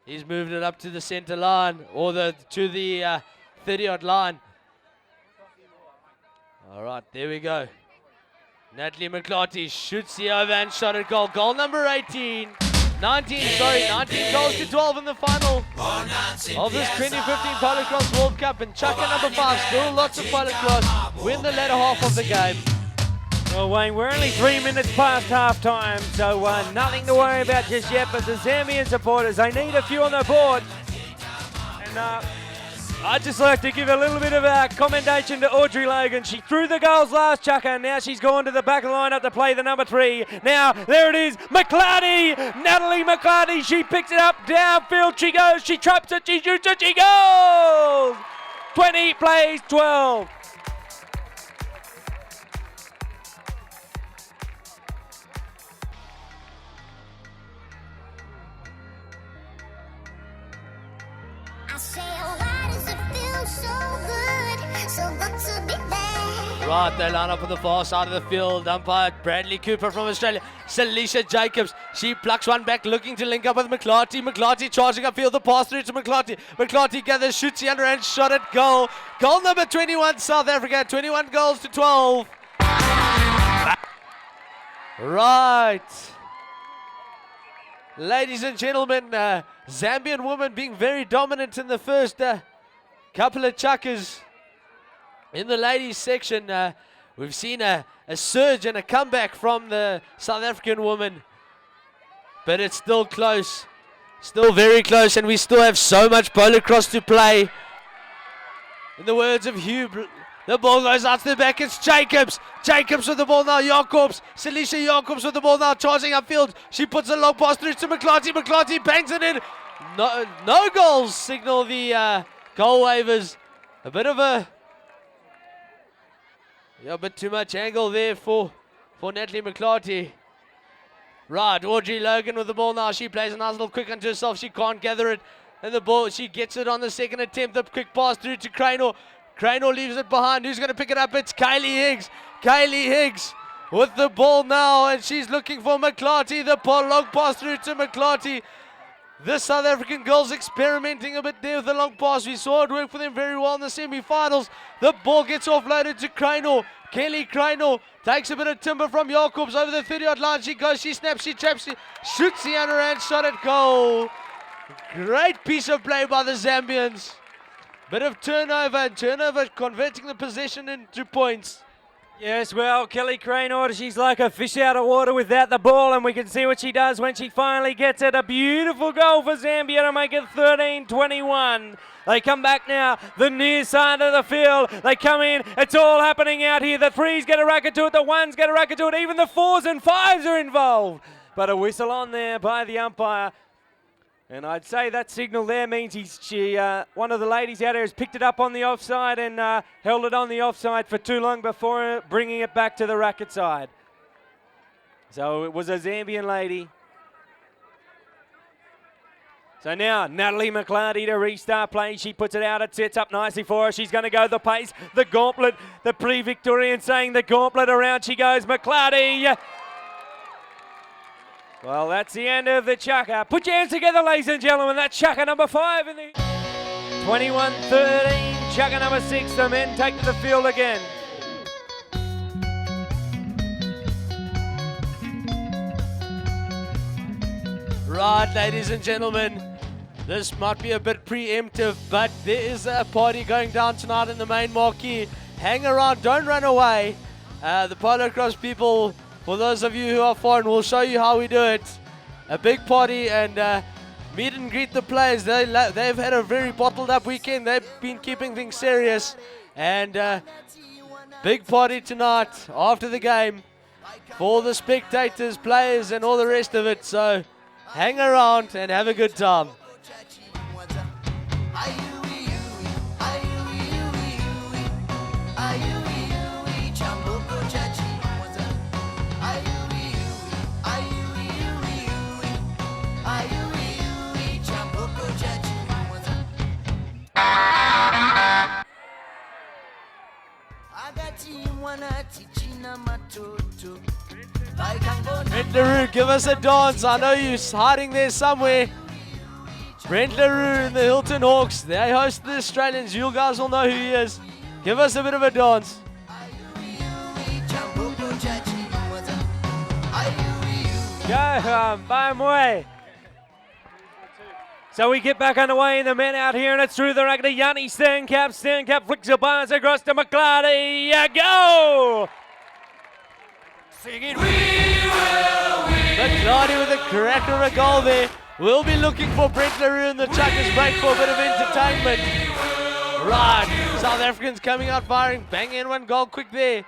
He's moved it up to the center line, or to the 30-yard line. All right, there we go. Natalie McClarty shoots the over and shot at goal. Goal number 19 goals to 12 in the final of this 2015 Polocrosse World Cup. And Chaka number 5, still lots of Polocrosse, win the latter half of the game. Well, Wayne, we're only 3 minutes past half-time, so nothing to worry about just yet. But the Zambian supporters, they need a few on the board. And I'd just like to give a little bit of commendation to Audrey Logan. She threw the goals last, Chucker, and now she's gone to the back of the lineup to play the number 3. Now, there it is, McClarty, Natalie McClarty. She picks it up, downfield she goes, she traps it, she shoots it, she goes! 20 plays 12. I say, oh, why does it feel so good to be back? Right, they line up on the far side of the field. Umpire Bradley Cooper from Australia. Salisha Jacobs. She plucks one back, looking to link up with McClarty. McClarty charging upfield. The pass through to McClarty. McClarty gathers, shoots the underhand shot at goal. Goal number 21, South Africa. 21 goals to 12. Right. Ladies and gentlemen, Zambian women being very dominant in the first couple of chuckers. In the ladies section, we've seen a surge and a comeback from the South African women. But it's still close. Still very close, and we still have so much Polocrosse to play. In the words of Hugh, the ball goes out to the back. It's Jacobs. Jacobs with the ball now. Jacobs. Salisha Jacobs with the ball now. Charging upfield. She puts a long pass through to McClarty. McClarty bangs it in. No goals signal the goal waivers. A bit of a bit too much angle there for Natalie McClarty. Right, Audrey Logan with the ball now. She plays a nice little quick unto herself. She can't gather it. And the ball, she gets it on the second attempt. The quick pass through to Cranor. Cranor leaves it behind. Who's going to pick it up? It's Kaylee Higgs. Kaylee Higgs with the ball now, and she's looking for McClarty. The long pass through to McClarty. The South African girls experimenting a bit there with the long pass. We saw it work for them very well in the semi-finals. The ball gets offloaded to Cranor. Kelly Cranor takes a bit of timber from Jacobs over the 30-yard line. She goes, she snaps, she traps, she shoots the underhand shot at goal. Great piece of play by the Zambians. Bit of turnover converting the possession into points. Yes, well, Kelly Cranor, she's like a fish out of water without the ball, and we can see what she does when she finally gets it. A beautiful goal for Zambia to make it 13-21. They come back now, the near side of the field. They come in. It's all happening out here. The threes get a racket to it. The ones get a racket to it. Even the fours and fives are involved. But a whistle on there by the umpire. And I'd say that signal there means one of the ladies out there has picked it up on the offside and held it on the offside for too long before bringing it back to the racket side. So it was a Zambian lady. So now Natalie McClarty to restart play. She puts it out. It sets up nicely for her. She's going to go the pace. The gauntlet. The pre-Victorian saying the gauntlet around she goes. McClarty. Well, that's the end of the chucker. Put your hands together, ladies and gentlemen. That's chucker number 5 in the 21-13. Chucker number 6. The men take to the field again. Right, ladies and gentlemen, this might be a bit preemptive, but there is a party going down tonight in the main marquee. Hang around, don't run away. The Polocrosse people, for those of you who are foreign, will show you how we do it. A big party and meet and greet the players. They've had a very bottled up weekend. They've been keeping things serious. And big party tonight after the game for the spectators, players and all the rest of it. So hang around and have a good time. Brent LaRue, give us a dance. I know you're hiding there somewhere. Brent LaRue and the Hilton Hawks. They host the Australians. You guys will know who he is. Give us a bit of a dance. Go, by way. So we get back underway in the men out here, and it's through the racket to Yanni Sterncap. Sterncap flicks a pass across to McClarty. Go! Singing, we will, McClarty with a cracker of a goal there. We'll be looking for Brent LaRue and the Chuckers break for a bit of entertainment. Right, South Africans coming out firing. Bang in one goal quick there.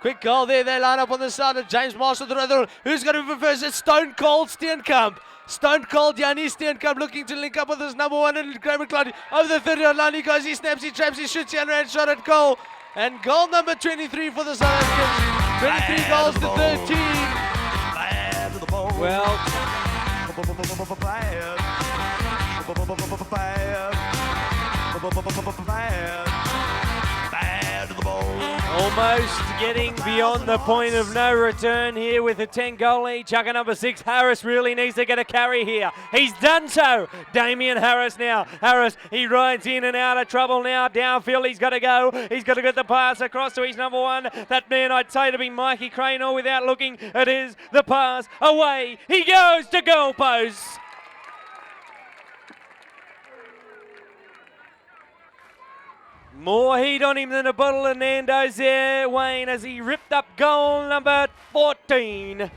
Quick goal there. They line up on the side of James Marshall. Who's going to be first? It's Stone Cold Steenkamp. Stone Cold Yanni Steenkamp looking to link up with his number 1 and Graham McClarty. Over the 30 yard line he goes. He snaps, he traps, he shoots, he underhand shot at goal. And goal number 23 for the South Africans. 23 goals to 13. Well, almost getting beyond the point of no return here with a 10-goal lead. Chucker number 6, Harris really needs to get a carry here. He's done so. Damien Harris now. Harris, he rides in and out of trouble now. Downfield, he's got to go. He's got to get the pass across to his number 1. That man, I'd say to be Mikey Cranor without looking. It is the pass. Away. He goes to goal posts. More heat on him than a bottle of Nando's there, Wayne, as he ripped up goal number 14.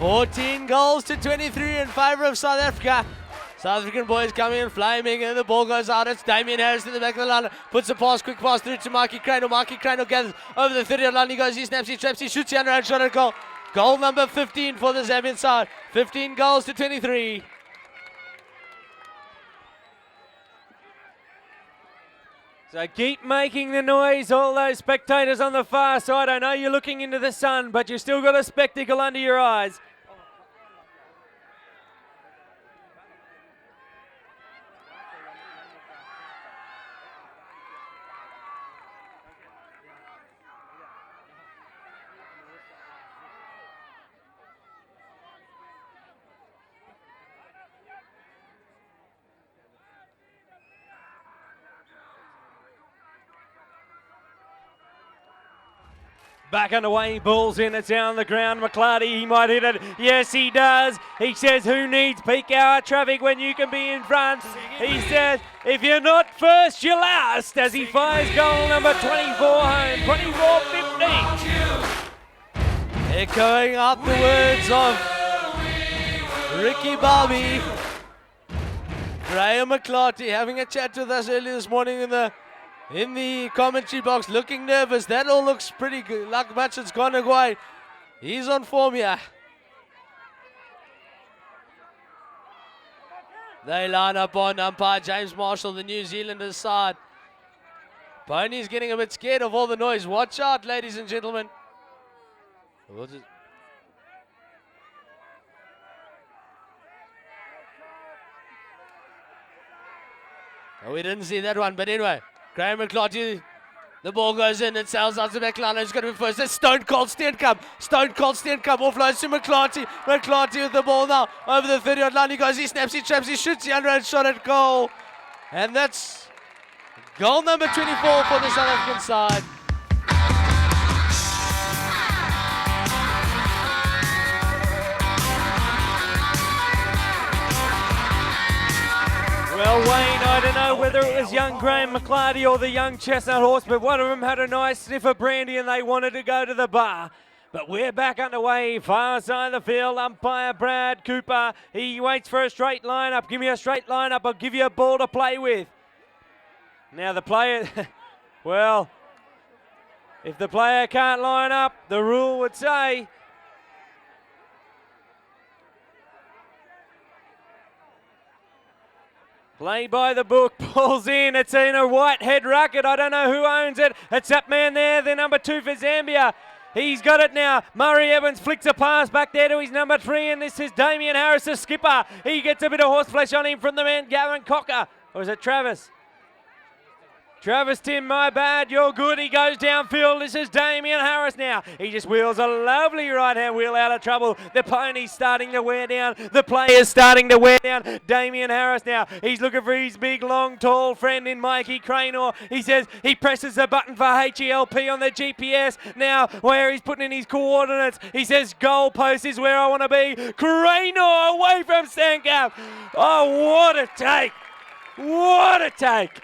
$14 goals to 23 in favour of South Africa. South African boys coming in, flaming, and the ball goes out. It's Damien Harris in the back of the line. Puts a pass, quick pass through to Mikey Cranor. Mikey Cranor gathers over the 30-yard line. He goes, he snaps, he traps, he shoots, he underhand shot at goal. Goal number 15 for the Zambian side. 15 goals to 23. So keep making the noise, all those spectators on the far side. I know you're looking into the sun, but you've still got a spectacle under your eyes. Back underway, balls in, it's down the ground. McClarty, he might hit it. Yes, he does. He says, who needs peak hour traffic when you can be in front? He says, if you're not first, you're last, as he fires goal number 24 home, 24-15. Echoing out the words of Ricky Bobby. Graham McClarty having a chat with us earlier this morning in the commentary box, looking nervous. That all looks pretty good. Like much it's gone away. He's on form here. They line up on umpire James Marshall, the New Zealanders side. Pony's getting a bit scared of all the noise. Watch out, ladies and gentlemen. Oh, we didn't see that one, but anyway. Graham McClarty, the ball goes in, it sails out to the back line, it's going to be first. It's Stone Cold Steenkamp. Stone Cold Steenkamp offloads to McClarty. McClarty with the ball now over the 30-yard line. He goes, he snaps, he traps, he shoots, the underhand shot at goal. And that's goal number 24 for the South African side. Well, Wayne, I don't know whether it was young Graham McClarty or the young Chestnut Horse, but one of them had a nice sniff of brandy and they wanted to go to the bar. But we're back underway, far side of the field. Umpire Brad Cooper, he waits for a straight lineup. Give me a straight lineup, I'll give you a ball to play with. Now the player, well, if the player can't line up, the rule would say play by the book, balls in, it's in a white head racket, I don't know who owns it, it's that man there, the number 2 for Zambia. He's got it now, Murray Evans flicks a pass back there to his number 3, and this is Damien Harris, the skipper. He gets a bit of horseflesh on him from the man Gavin Cocker, or is it Travis? Travis Tim, my bad, you're good. He goes downfield. This is Damien Harris now. He just wheels a lovely right-hand wheel out of trouble. The pony's starting to wear down. The player's starting to wear down. Damien Harris now. He's looking for his big, long, tall friend in Mikey Cranor. He says he presses the button for HELP on the GPS. Now, where he's putting in his coordinates, he says goalpost is where I want to be. Cranor away from Steenkamp. Oh, what a take. What a take.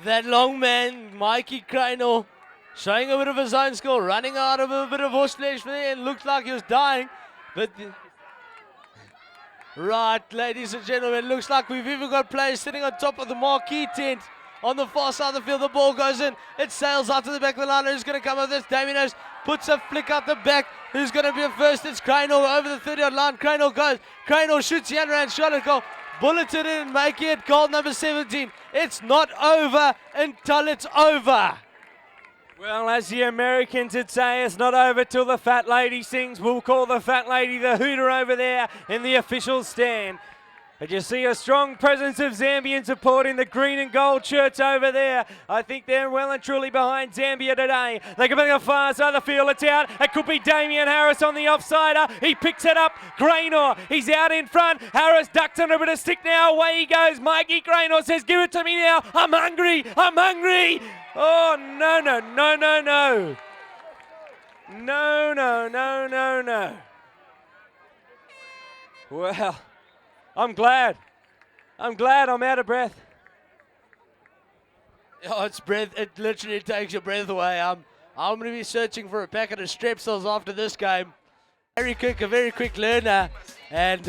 That long man, Mikey Cranor, showing a bit of his own skill, running out of a bit of horseflesh there, and looked like he was dying. But right, ladies and gentlemen, looks like we've even got players sitting on top of the marquee tent on the far side of the field. The ball goes in, it sails out to the back of the line. Who's going to come with this? Damien Harris puts a flick out the back. Who's going to be a first? It's Cranor over the 30-yard line. Cranor goes. Cranor shoots the underhand shot at goal. Bulleted in, making it goal number 17. It's not over until it's over. Well, as the Americans would say, it's not over till the fat lady sings. We'll call the fat lady the hooter over there in the official stand. But you see a strong presence of Zambian support in the green and gold shirts over there. I think they're well and truly behind Zambia today. They can bring the far side of the field. It's out. It could be Damien Harris on the offsider. He picks it up. Cranor, he's out in front. Harris ducks under a bit of stick now. Away he goes. Mikey Cranor says, give it to me now. I'm hungry. I'm hungry. Oh, no, no, no, no, no. No, no, no, no, no. Well, I'm glad I'm out of breath. Oh, it's breath. It literally takes your breath away. I'm going to be searching for a packet of Strepsils after this game. Very quick, a very quick learner, and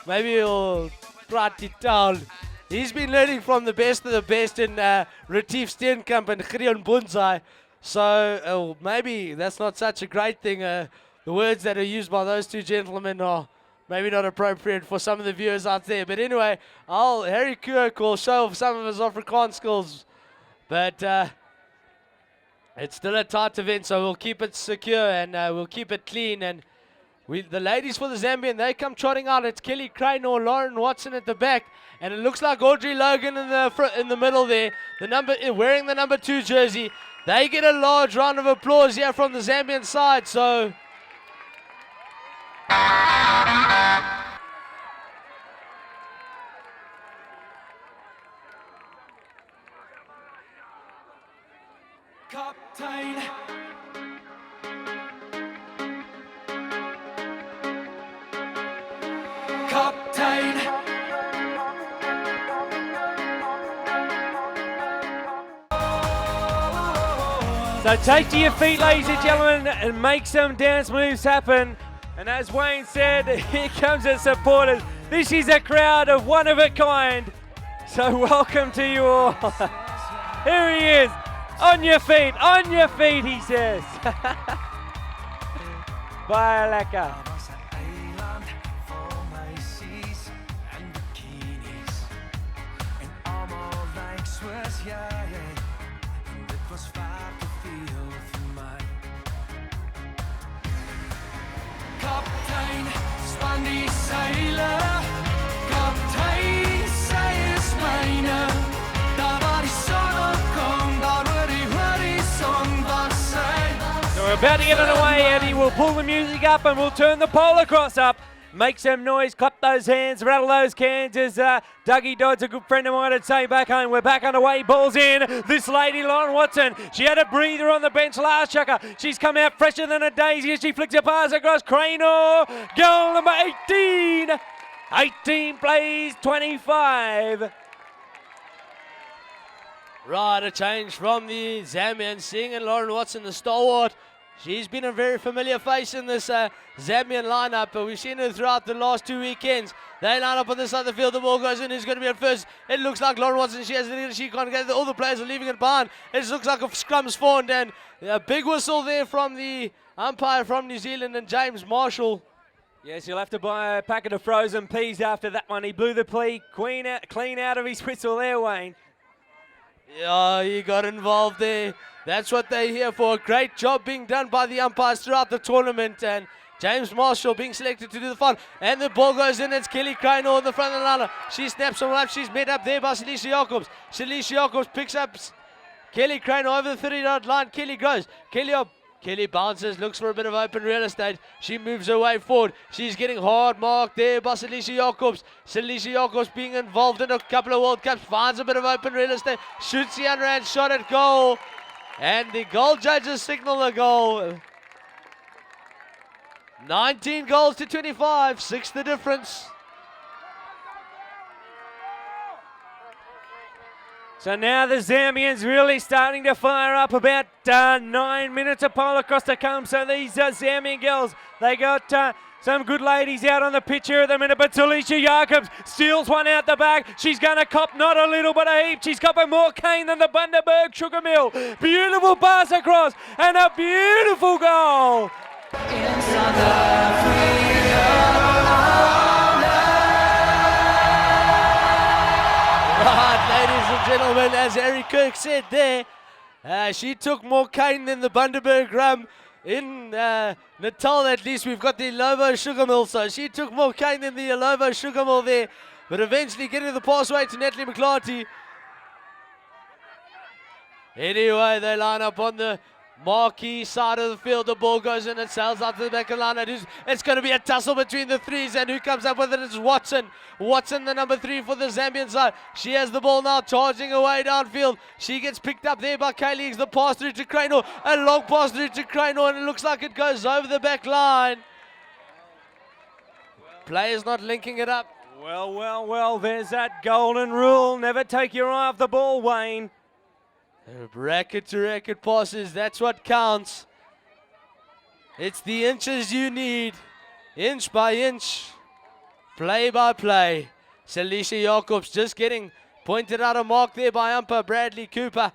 maybe he'll write it down. He's been learning from the best of the best in Retief Steenkamp and Gideon Bunzai. So maybe that's not such a great thing. The words that are used by those two gentlemen are maybe not appropriate for some of the viewers out there. But anyway, Harry Kirk will show off some of his Afrikaans skills. But it's still a tight event, so we'll keep it secure and we'll keep it clean. And the ladies for the Zambian, they come trotting out. It's Kelly Crane or Lauren Watson at the back. And it looks like Audrey Logan in the middle there, wearing the number 2 jersey. They get a large round of applause here from the Zambian side. So Captain, So take to your feet, ladies and gentlemen, and make some dance moves happen. And as Wayne said, here comes the supporters. This is a crowd of one of a kind. So welcome to you all. Here he is. On your feet, he says. Baie lekker. Kaptein, span die seile. Kaptein, sy is myne. Daar waar die son opkom, daar oor die horizon was sy. So we're about to get underway, Eddie. We'll pull the music up and we'll turn the Polocrosse up. Make some noise, clap those hands, rattle those cans as Dougie Dodd's a good friend of mine at Say Back Home. We're back underway, balls in. This lady, Lauren Watson, she had a breather on the bench last chucker. She's come out fresher than a daisy as she flicks a pass across Cranor. Goal number 18. 18 plays 25. Right, a change from the Zambian, seeing in Lauren Watson, the stalwart. She's been a very familiar face in this Zambian lineup, but we've seen her throughout the last 2 weekends. They line up on this side of the field. The ball goes in. Who's going to be at first? It looks like Lauren Watson. She has the lead. She can't get it. All the players are leaving it behind. It looks like a scrum's formed, and a big whistle there from the umpire from New Zealand and James Marshall. Yes, you'll have to buy a packet of frozen peas after that one. He blew the plea clean out of his whistle there, Wayne. Yeah, he got involved there. That's what they're here for. Great job being done by the umpires throughout the tournament. And James Marshall being selected to do the fun. And the ball goes in. It's Kelly Cranor in the front of the line. She snaps someone up. She's met up there by Salisha Jacobs. Salisha Jacobs picks up Kelly Cranor over the 30-yard line. Kelly goes. Kelly bounces, looks for a bit of open real estate. She moves her way forward. She's getting hard marked there by Salisha Jacobs. Salisha Jacobs being involved in a couple of World Cups. Finds a bit of open real estate. Shoots the underhand shot at goal. And the goal judges signal a goal. 19 goals to 25. 6 the difference. So now the Zambians really starting to fire up. About 9 minutes of Polocrosse to come. So these Zambian girls, they got some good ladies out on the pitch here at the minute. But Salisha Jacobs steals one out the back. She's going to cop not a little but a heap. She's copping more cane than the Bundaberg Sugar Mill. Beautiful pass across and a beautiful goal. In South Africa. Right, ladies and gentlemen, as Harry Kirk said there, she took more cane than the Bundaberg rum. In Natal, at least, we've got the Lovo Sugar Mill, so she took more cane than the Lovo Sugar Mill there, but eventually getting the passway to Natalie McClarty. Anyway, they line up on the marquee side of the field. The ball goes in and sails out to the back of the line. It's going to be a tussle between the threes, and who comes up with it? It's Watson. Watson, the number 3 for the Zambian side. She has the ball now, charging away downfield. She gets picked up there by Kaylee. The pass through to Cranor. A long pass through to Cranor, and it looks like it goes over the back line. Players not linking it up. Well, there's that golden rule. Never take your eye off the ball, Wayne. Racket to racket passes, that's what counts. It's the inches you need, inch by inch, play by play. Salisha Jacobs just getting pointed out a mark there by umpire Bradley Cooper.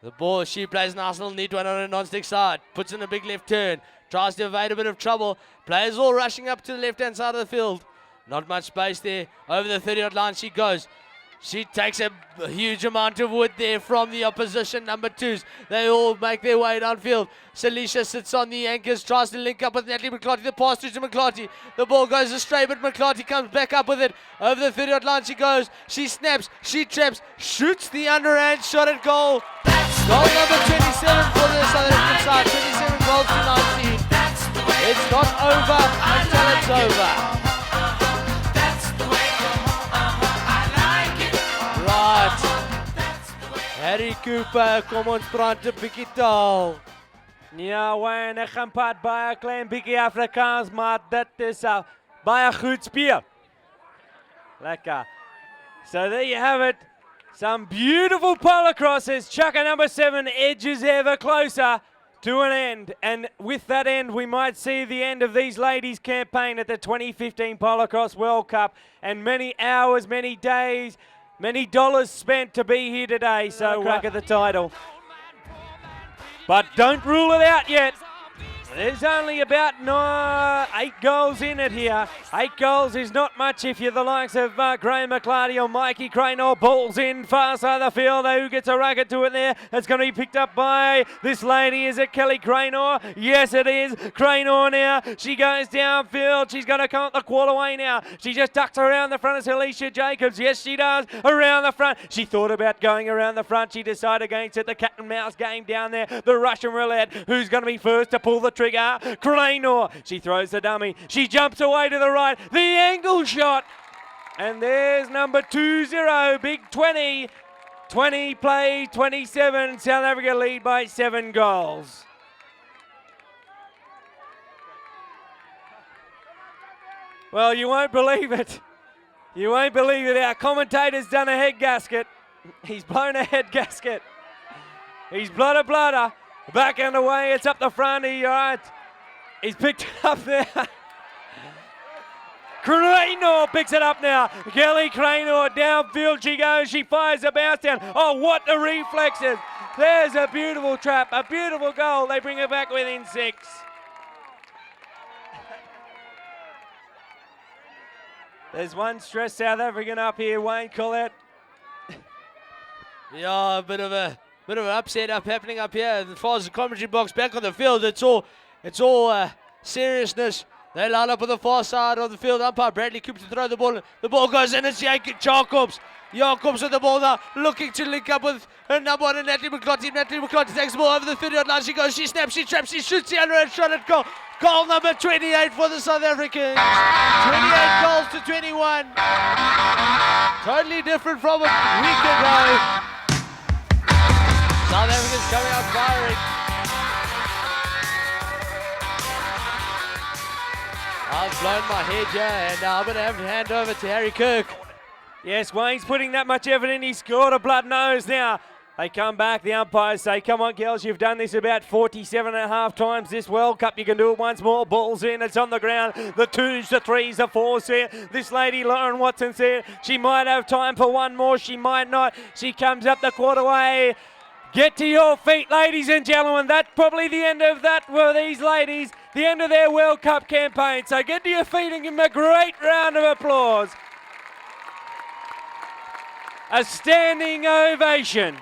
The ball, she plays an Arsenal neat one on a non-stick side, puts in a big left turn, tries to evade a bit of trouble. Players all rushing up to the left-hand side of the field. Not much space there, over the 30-yard line she goes. She takes a huge amount of wood there from the opposition number 2s. They all make their way downfield. Salisha sits on the anchors, tries to link up with Natalie McClarty. The pass through to McClarty. The ball goes astray, but McClarty comes back up with it. Over the 30-yard line she goes. She snaps, she traps, shoots the underhand shot at goal. Goal number 27 for the South African side. 27 goals to 19. It's not over until it's over. Harry Cooper, kom ons praat 'n bietjie taal. Ja, Wayne, ek gaan praat baie klein bietjie Afrikaans, maar dit is baie goed speel. Lekker. So there you have it. Some beautiful polocrosses. Chucker number 7 edges ever closer to an end. And with that end, we might see the end of these ladies' campaign at the 2015 Polocrosse World Cup. And many hours, many days, many dollars spent to be here today. So crack at the title. But don't rule it out yet. There's only about 8 goals in it here. 8 goals is not much if you're the likes of Graham McClarty or Mikey Cranor. Balls in far side of the field. Who gets a racket to it there? It's going to be picked up by this lady. Is it Kelly Cranor? Yes, it is. Cranor now. She goes downfield. She's going to come up the quarterway now. She just ducks around the front as Alicia Jacobs. Yes, she does. Around the front. She thought about going around the front. She decided against it. The cat and mouse game down there. The Russian roulette. Who's going to be first to pull the trigger? Cranor. She throws the dummy. She jumps away to the right. The angle shot. And there's number 20, big 20. 20 play, 27. South Africa lead by 7 goals. Well, you won't believe it. You won't believe it. Our commentator's done a head gasket. He's blown a head gasket. He's bludder. Back and away, it's up the front. He's picked it up there. Cranor picks it up now. Kelly Cranor downfield she goes. She fires a bounce down. Oh, what the reflexes. There's a beautiful trap, a beautiful goal. They bring it back within 6. There's one stressed South African up here, Wayne Collette. Yeah, a bit of an upset happening up here. As far as the commentary box back on the field, it's all seriousness. They line up on the far side of the field. Umpire Bradley Cooper to throw the ball. The ball goes in. It's Jacobs. Jacobs with the ball now, looking to link up with her number 1, Natalie McClarty. Natalie McClarty takes the ball over the 30-yard line. She goes, she snaps, she traps, she shoots the underhand shot at goal. Goal number 28 for the South Africans. 28 goals to 21. Totally different from a week ago. South Africans coming out firing. I've blown my head here, and I'm going to have to hand over to Harry Kirk. Yes, Wayne's putting that much effort in. He scored a blood nose now. They come back. The umpires say, come on, girls, you've done this about 47.5 times this World Cup. You can do it once more. Ball's in. It's on the ground. The 2s, the 3s, the 4s here. This lady, Lauren Watson's here. She might have time for one more. She might not. She comes up the quarterway. Get to your feet, ladies and gentlemen. That's probably the end of that for these ladies. The end of their World Cup campaign. So get to your feet and give them a great round of applause. A standing ovation.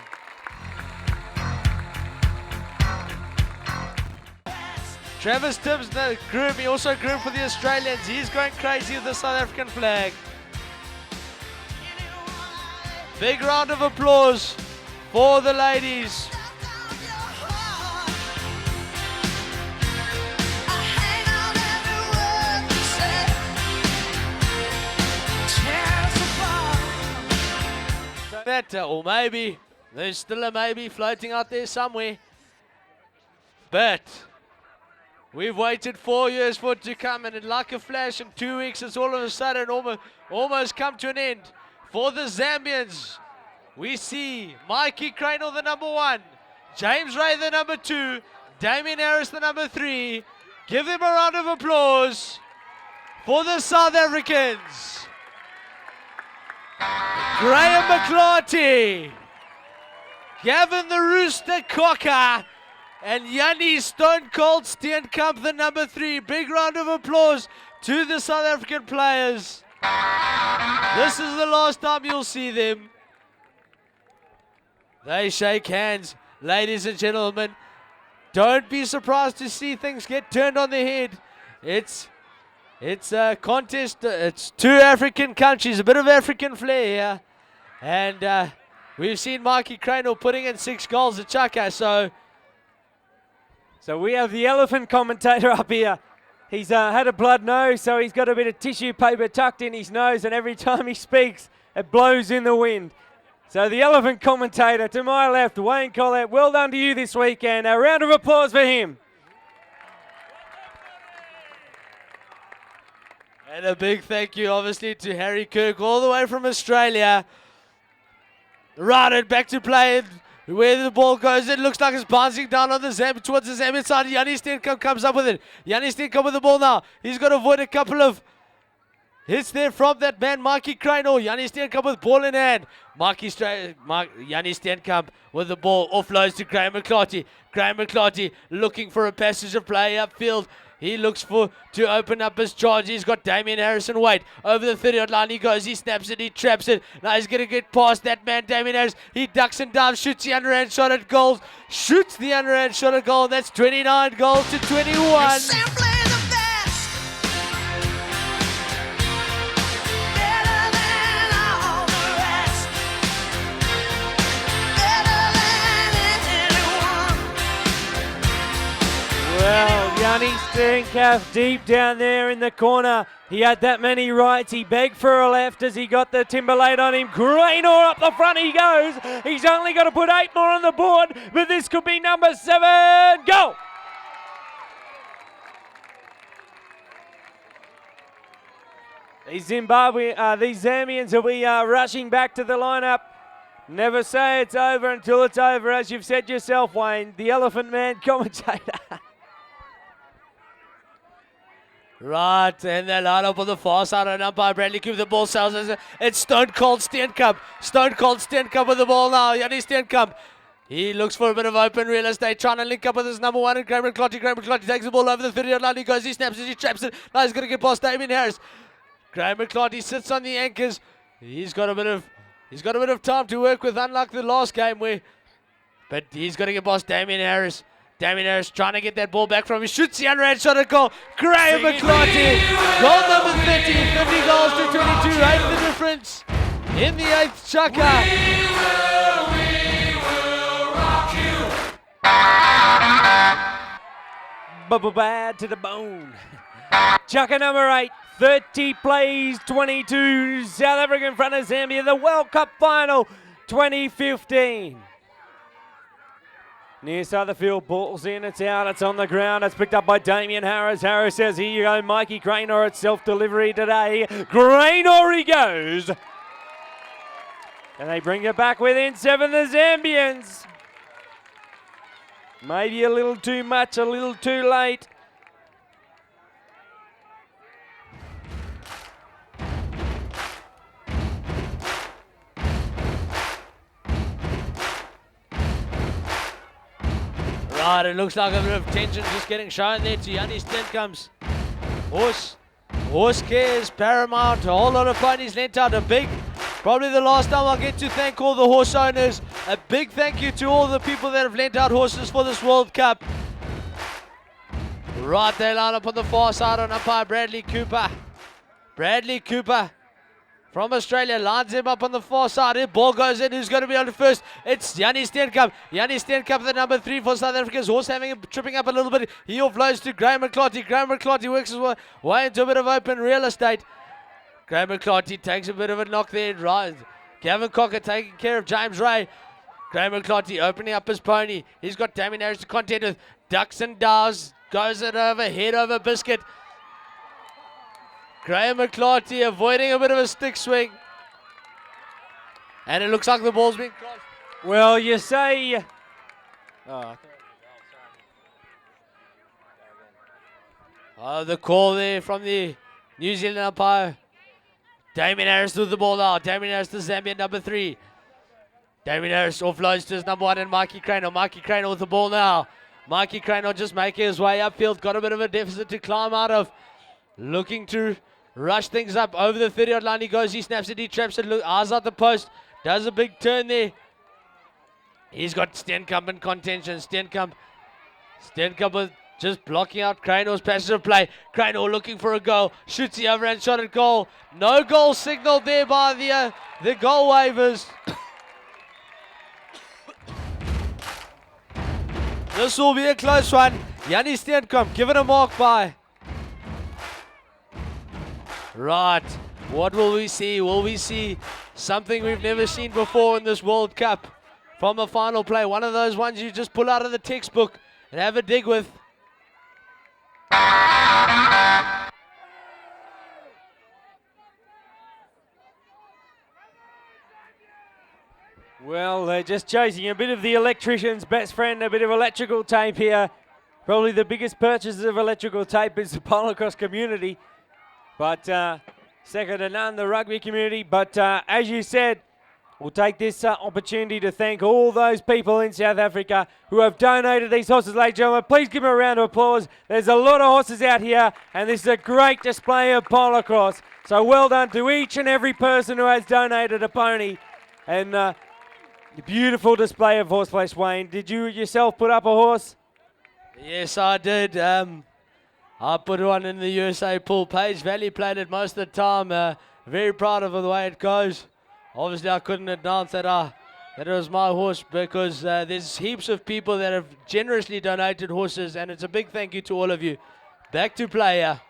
Travis Tibbs groom. He also groomed for the Australians. He's going crazy with the South African flag. Big round of applause for the ladies. Better, or maybe there's still a maybe floating out there somewhere. But we've waited 4 years for it to come, and like a flash, in 2 weeks, it's all of a sudden almost come to an end. For the Zambians, we see Mikey Cranor, the number 1, James Ray, the number 2, Damien Harris, the number 3. Give them a round of applause for the South Africans. Graham McClarty, Gavin the Rooster Cocker, and Yanni Stone Cold Steenkamp, the number 3. Big round of applause to the South African players. This is the last time you'll see them. They shake hands, ladies and gentlemen. Don't be surprised to see things get turned on their head. It's a contest. It's 2 African countries, a bit of African flair here. And we've seen Mikey Cranor putting in 6 goals at Chaka. So we have the elephant commentator up here. He's had a blood nose, so he's got a bit of tissue paper tucked in his nose, and every time he speaks, it blows in the wind. So the elephant commentator to my left, Wayne Collette, well done to you this weekend. A round of applause for him. And a big thank you, obviously, to Harry Kirk, all the way from Australia. Right, and back to play. Where the ball goes, it looks like it's bouncing down on the towards the Zambian side. Yanni Steenkamp comes up with it. Yanni Steenkamp with the ball now. He's got to avoid a couple of hits there from that man, Mikey Cranor. Yanni Steenkamp with ball in hand. Yanni Steenkamp with the ball. Offloads to Graham McClarty. Graham McClarty looking for a passage of play upfield. He looks to open up his charge. He's got Damien Harrison White. Over the 30-yard line he goes. He snaps it. He traps it. Now he's going to get past that man, Damien Harris. He ducks and dives. Shoots the underhand shot at goal. Shoots the underhand shot at goal. That's 29 goals to 21. Simply the best. Better than all the rest. Better than anyone. Well, Yanni Steenkamp deep down there in the corner. He had that many rights. He begged for a left as he got the Timberlake on him. Cranor up the front he goes. He's only got to put 8 more on the board, but this could be number 7. Go! These Zambians will be rushing back to the lineup. Never say it's over until it's over, as you've said yourself, Wayne, the Elephant Man commentator. Right, and they line up on the far side and umpire Bradley Cooper. The ball sells. It's Stone Cold Steenkamp. Stone Cold Steenkamp with the ball now. Yanni Steenkamp. He looks for a bit of open real estate, trying to link up with his number 1 and Graham McClarty. Graham McClarty takes the ball over the 30-yard line. He goes, he snaps it, he traps it. Now he's going to get past Damien Harris. Graham McClarty sits on the anchors. He's got a bit of time to work with, unlike the last game but he's going to get past Damien Harris. Damien Harris trying to get that ball back from him. Shoots the underhand shot at goal. Graham McClarty. Goal number 30. 50 goals to 22. 8 the difference in the 8th chucker. We will rock you. Bubble bad to the bone. Chucker number 8. 30 plays, 22. South Africa in front of Zambia. The World Cup final 2015. Near side of the field, ball's in, it's out, it's on the ground, it's picked up by Damien Harris. Harris says, here you go, Mikey Cranor, it's self-delivery today. Cranor he goes. And they bring it back within 7, the Zambians. Maybe a little too much, a little too late. Right, it looks like a bit of tension just getting shown there to Yanni Steenkamp. Horse care is paramount. A whole lot of ponies lent out. Probably the last time I'll get to thank all the horse owners. A big thank you to all the people that have lent out horses for this World Cup. Right, they line up on the far side on umpire Bradley Cooper. Bradley Cooper from Australia lines him up on the far side. His ball goes in. Who's going to be on the first? It's Yanni Steenkamp. Yanni Steenkamp, the number 3 for South Africa's horse, tripping up a little bit. He offloads to Graham McClarty. Graham McClarty works his way into a bit of open real estate. Graham McClarty takes a bit of a knock there. Right. Gavin Cocker taking care of James Ray. Graham McClarty opening up his pony. He's got Damien Harris to contend with. Ducks and dives. Goes it over. Head over biscuit. Graham McClarty avoiding a bit of a stick swing. And it looks like the ball's been close. Well, you say... The call there from the New Zealand umpire. Damien Harris with the ball now. Damien Harris, the Zambian number 3. Damien Harris offloads to his number 1 and Mikey Cranor. Mikey Cranor with the ball now. Mikey Cranor just making his way upfield. Got a bit of a deficit to climb out of. Looking to rush things up over the 30-yard line. He goes, he snaps it, he traps it, eyes out the post. Does a big turn there. He's got Steenkamp in contention. Steenkamp with just blocking out Cranor's passage of play. Cranor looking for a goal. Shoots the overhand shot at goal. No goal signaled there by the goal waivers. This will be a close one. Yanni Steenkamp given a mark by. Right, what will we see? Will we see something we've never seen before in this World Cup from a final play? One of those ones you just pull out of the textbook and have a dig with. Well, they're just chasing a bit of the electrician's best friend, a bit of electrical tape here. Probably the biggest purchasers of electrical tape is the Polocrosse community. But second to none, the rugby community. But as you said, we'll take this opportunity to thank all those people in South Africa who have donated these horses, ladies and gentlemen. Please give them a round of applause. There's a lot of horses out here, and this is a great display of Polocrosse. So well done to each and every person who has donated a pony. And a beautiful display of horseflesh, Wayne. Did you yourself put up a horse? Yes, I did. I put one in the USA pool. Page Valley played it most of the time. Very proud of the way it goes. Obviously, I couldn't announce that it was my horse because there's heaps of people that have generously donated horses, and it's a big thank you to all of you. Back to player.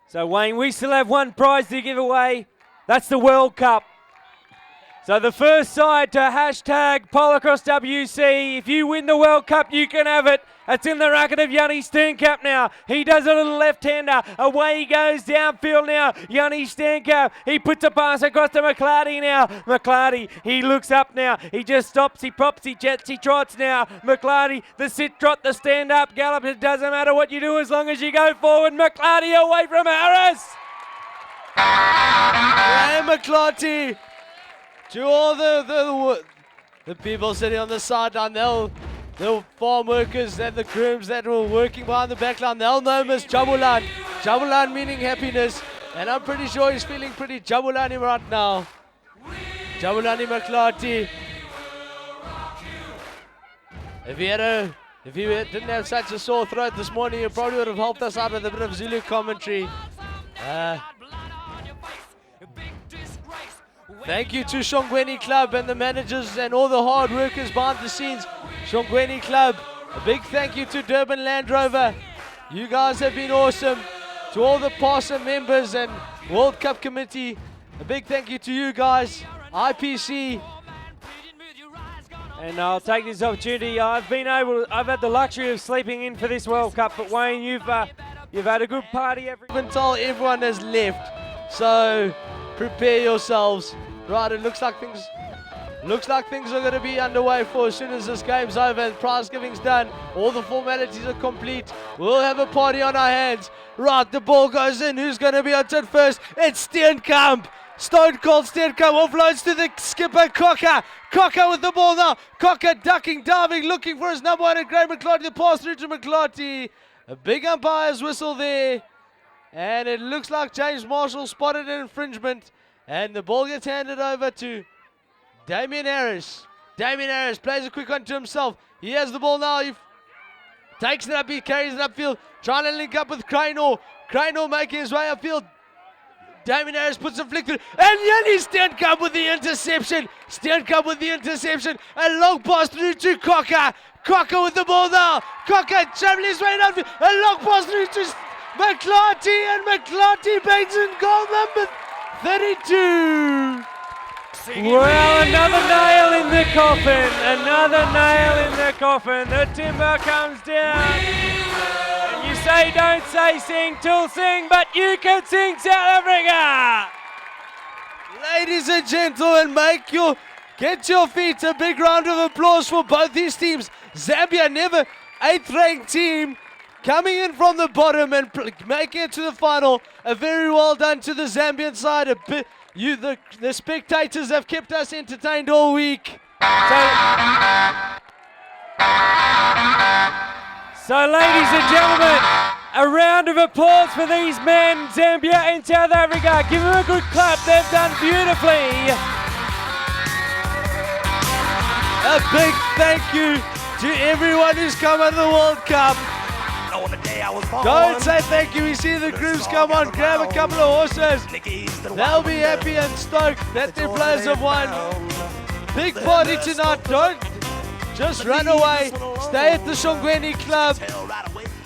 So, Wayne, we still have one prize to give away. That's the World Cup. So the first side to hashtag Polocrosse WC. If you win the World Cup, you can have it. It's in the racket of Yanni Steenkamp now. He does a little left-hander. Away he goes downfield now. Yanni Steenkamp. He puts a pass across to McClarty now. McClarty, he looks up now. He just stops, he props, he jets, he trots now. McClarty, the sit trot, the stand-up gallop. It doesn't matter what you do as long as you go forward. McClarty away from Harris. Hey, McClarty. To all the people sitting on the sideline, the farm workers and the grooms that were working behind the back line, they'll know Miss Jabulan. Jabulan meaning happiness, and I'm pretty sure he's feeling pretty Jabulani right now. Jabulani McClarty. If he didn't have such a sore throat this morning, he probably would have helped us out with a bit of Zulu commentary. Thank you to Shongweni Club and the managers and all the hard workers behind the scenes. Shongweni Club, a big thank you to Durban Land Rover. You guys have been awesome. To all the PASA members and World Cup committee, a big thank you to you guys. IPC. And I'll take this opportunity. I've had the luxury of sleeping in for this World Cup, but Wayne, you've had a good party Until everyone has left, so prepare yourselves. Right, it looks like things are going to be underway for as soon as this game's over and prize giving's done. All the formalities are complete. We'll have a party on our hands. Right, the ball goes in. Who's going to be on it first? It's Steenkamp. Stone Cold Steenkamp offloads to the skipper, Cocker. Cocker with the ball now. Cocker ducking, diving, looking for his number one, and Graham McClarty. The pass through to McClarty. A big umpire's whistle there. And it looks like James Marshall spotted an infringement. And the ball gets handed over to Damien Harris. Damien Harris plays a quick one to himself. He has the ball now. He takes it up. He carries it upfield. Trying to link up with Craynor. Craynor making his way upfield. Damien Harris puts a flick through. And Yanni Steenkamp with the interception. Steenkamp with the interception. A long pass through to Cocker. Cocker with the ball now. Cocker traveling his way downfield. A long pass through to McClarty. And McClarty bangs in goal number 32. Well, another nail in the coffin. Another nail in the coffin. The timber comes down. And you say, don't say sing till sing, but you can sing South Africa. Ladies and gentlemen, get your feet. A big round of applause for both these teams. Zambia, never 8th ranked team, coming in from the bottom and making it to the final. A very well done to the Zambian side. The spectators have kept us entertained all week. So ladies and gentlemen, a round of applause for these men, Zambia and South Africa. Give them a good clap. They've done beautifully. A big thank you to everyone who's come on the World Cup. Don't say thank you. We see the groups come on, grab a couple of horses. They'll be happy and stoked that their players have won. Big party tonight. Don't just run away. Stay at the Shongweni Club.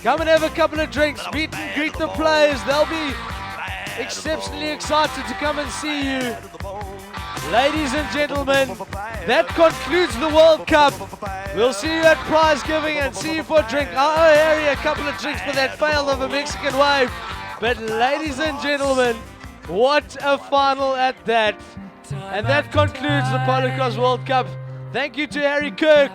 Come and have a couple of drinks. Meet and greet the players. They'll be exceptionally excited to come and see you. Ladies and gentlemen, that concludes the World Cup. We'll see you at prize giving and see you for a drink. I owe Harry a couple of drinks for that fail of a Mexican wave. But ladies and gentlemen, what a final at that. And that concludes the Polocrosse World Cup. Thank you to Harry Kirk.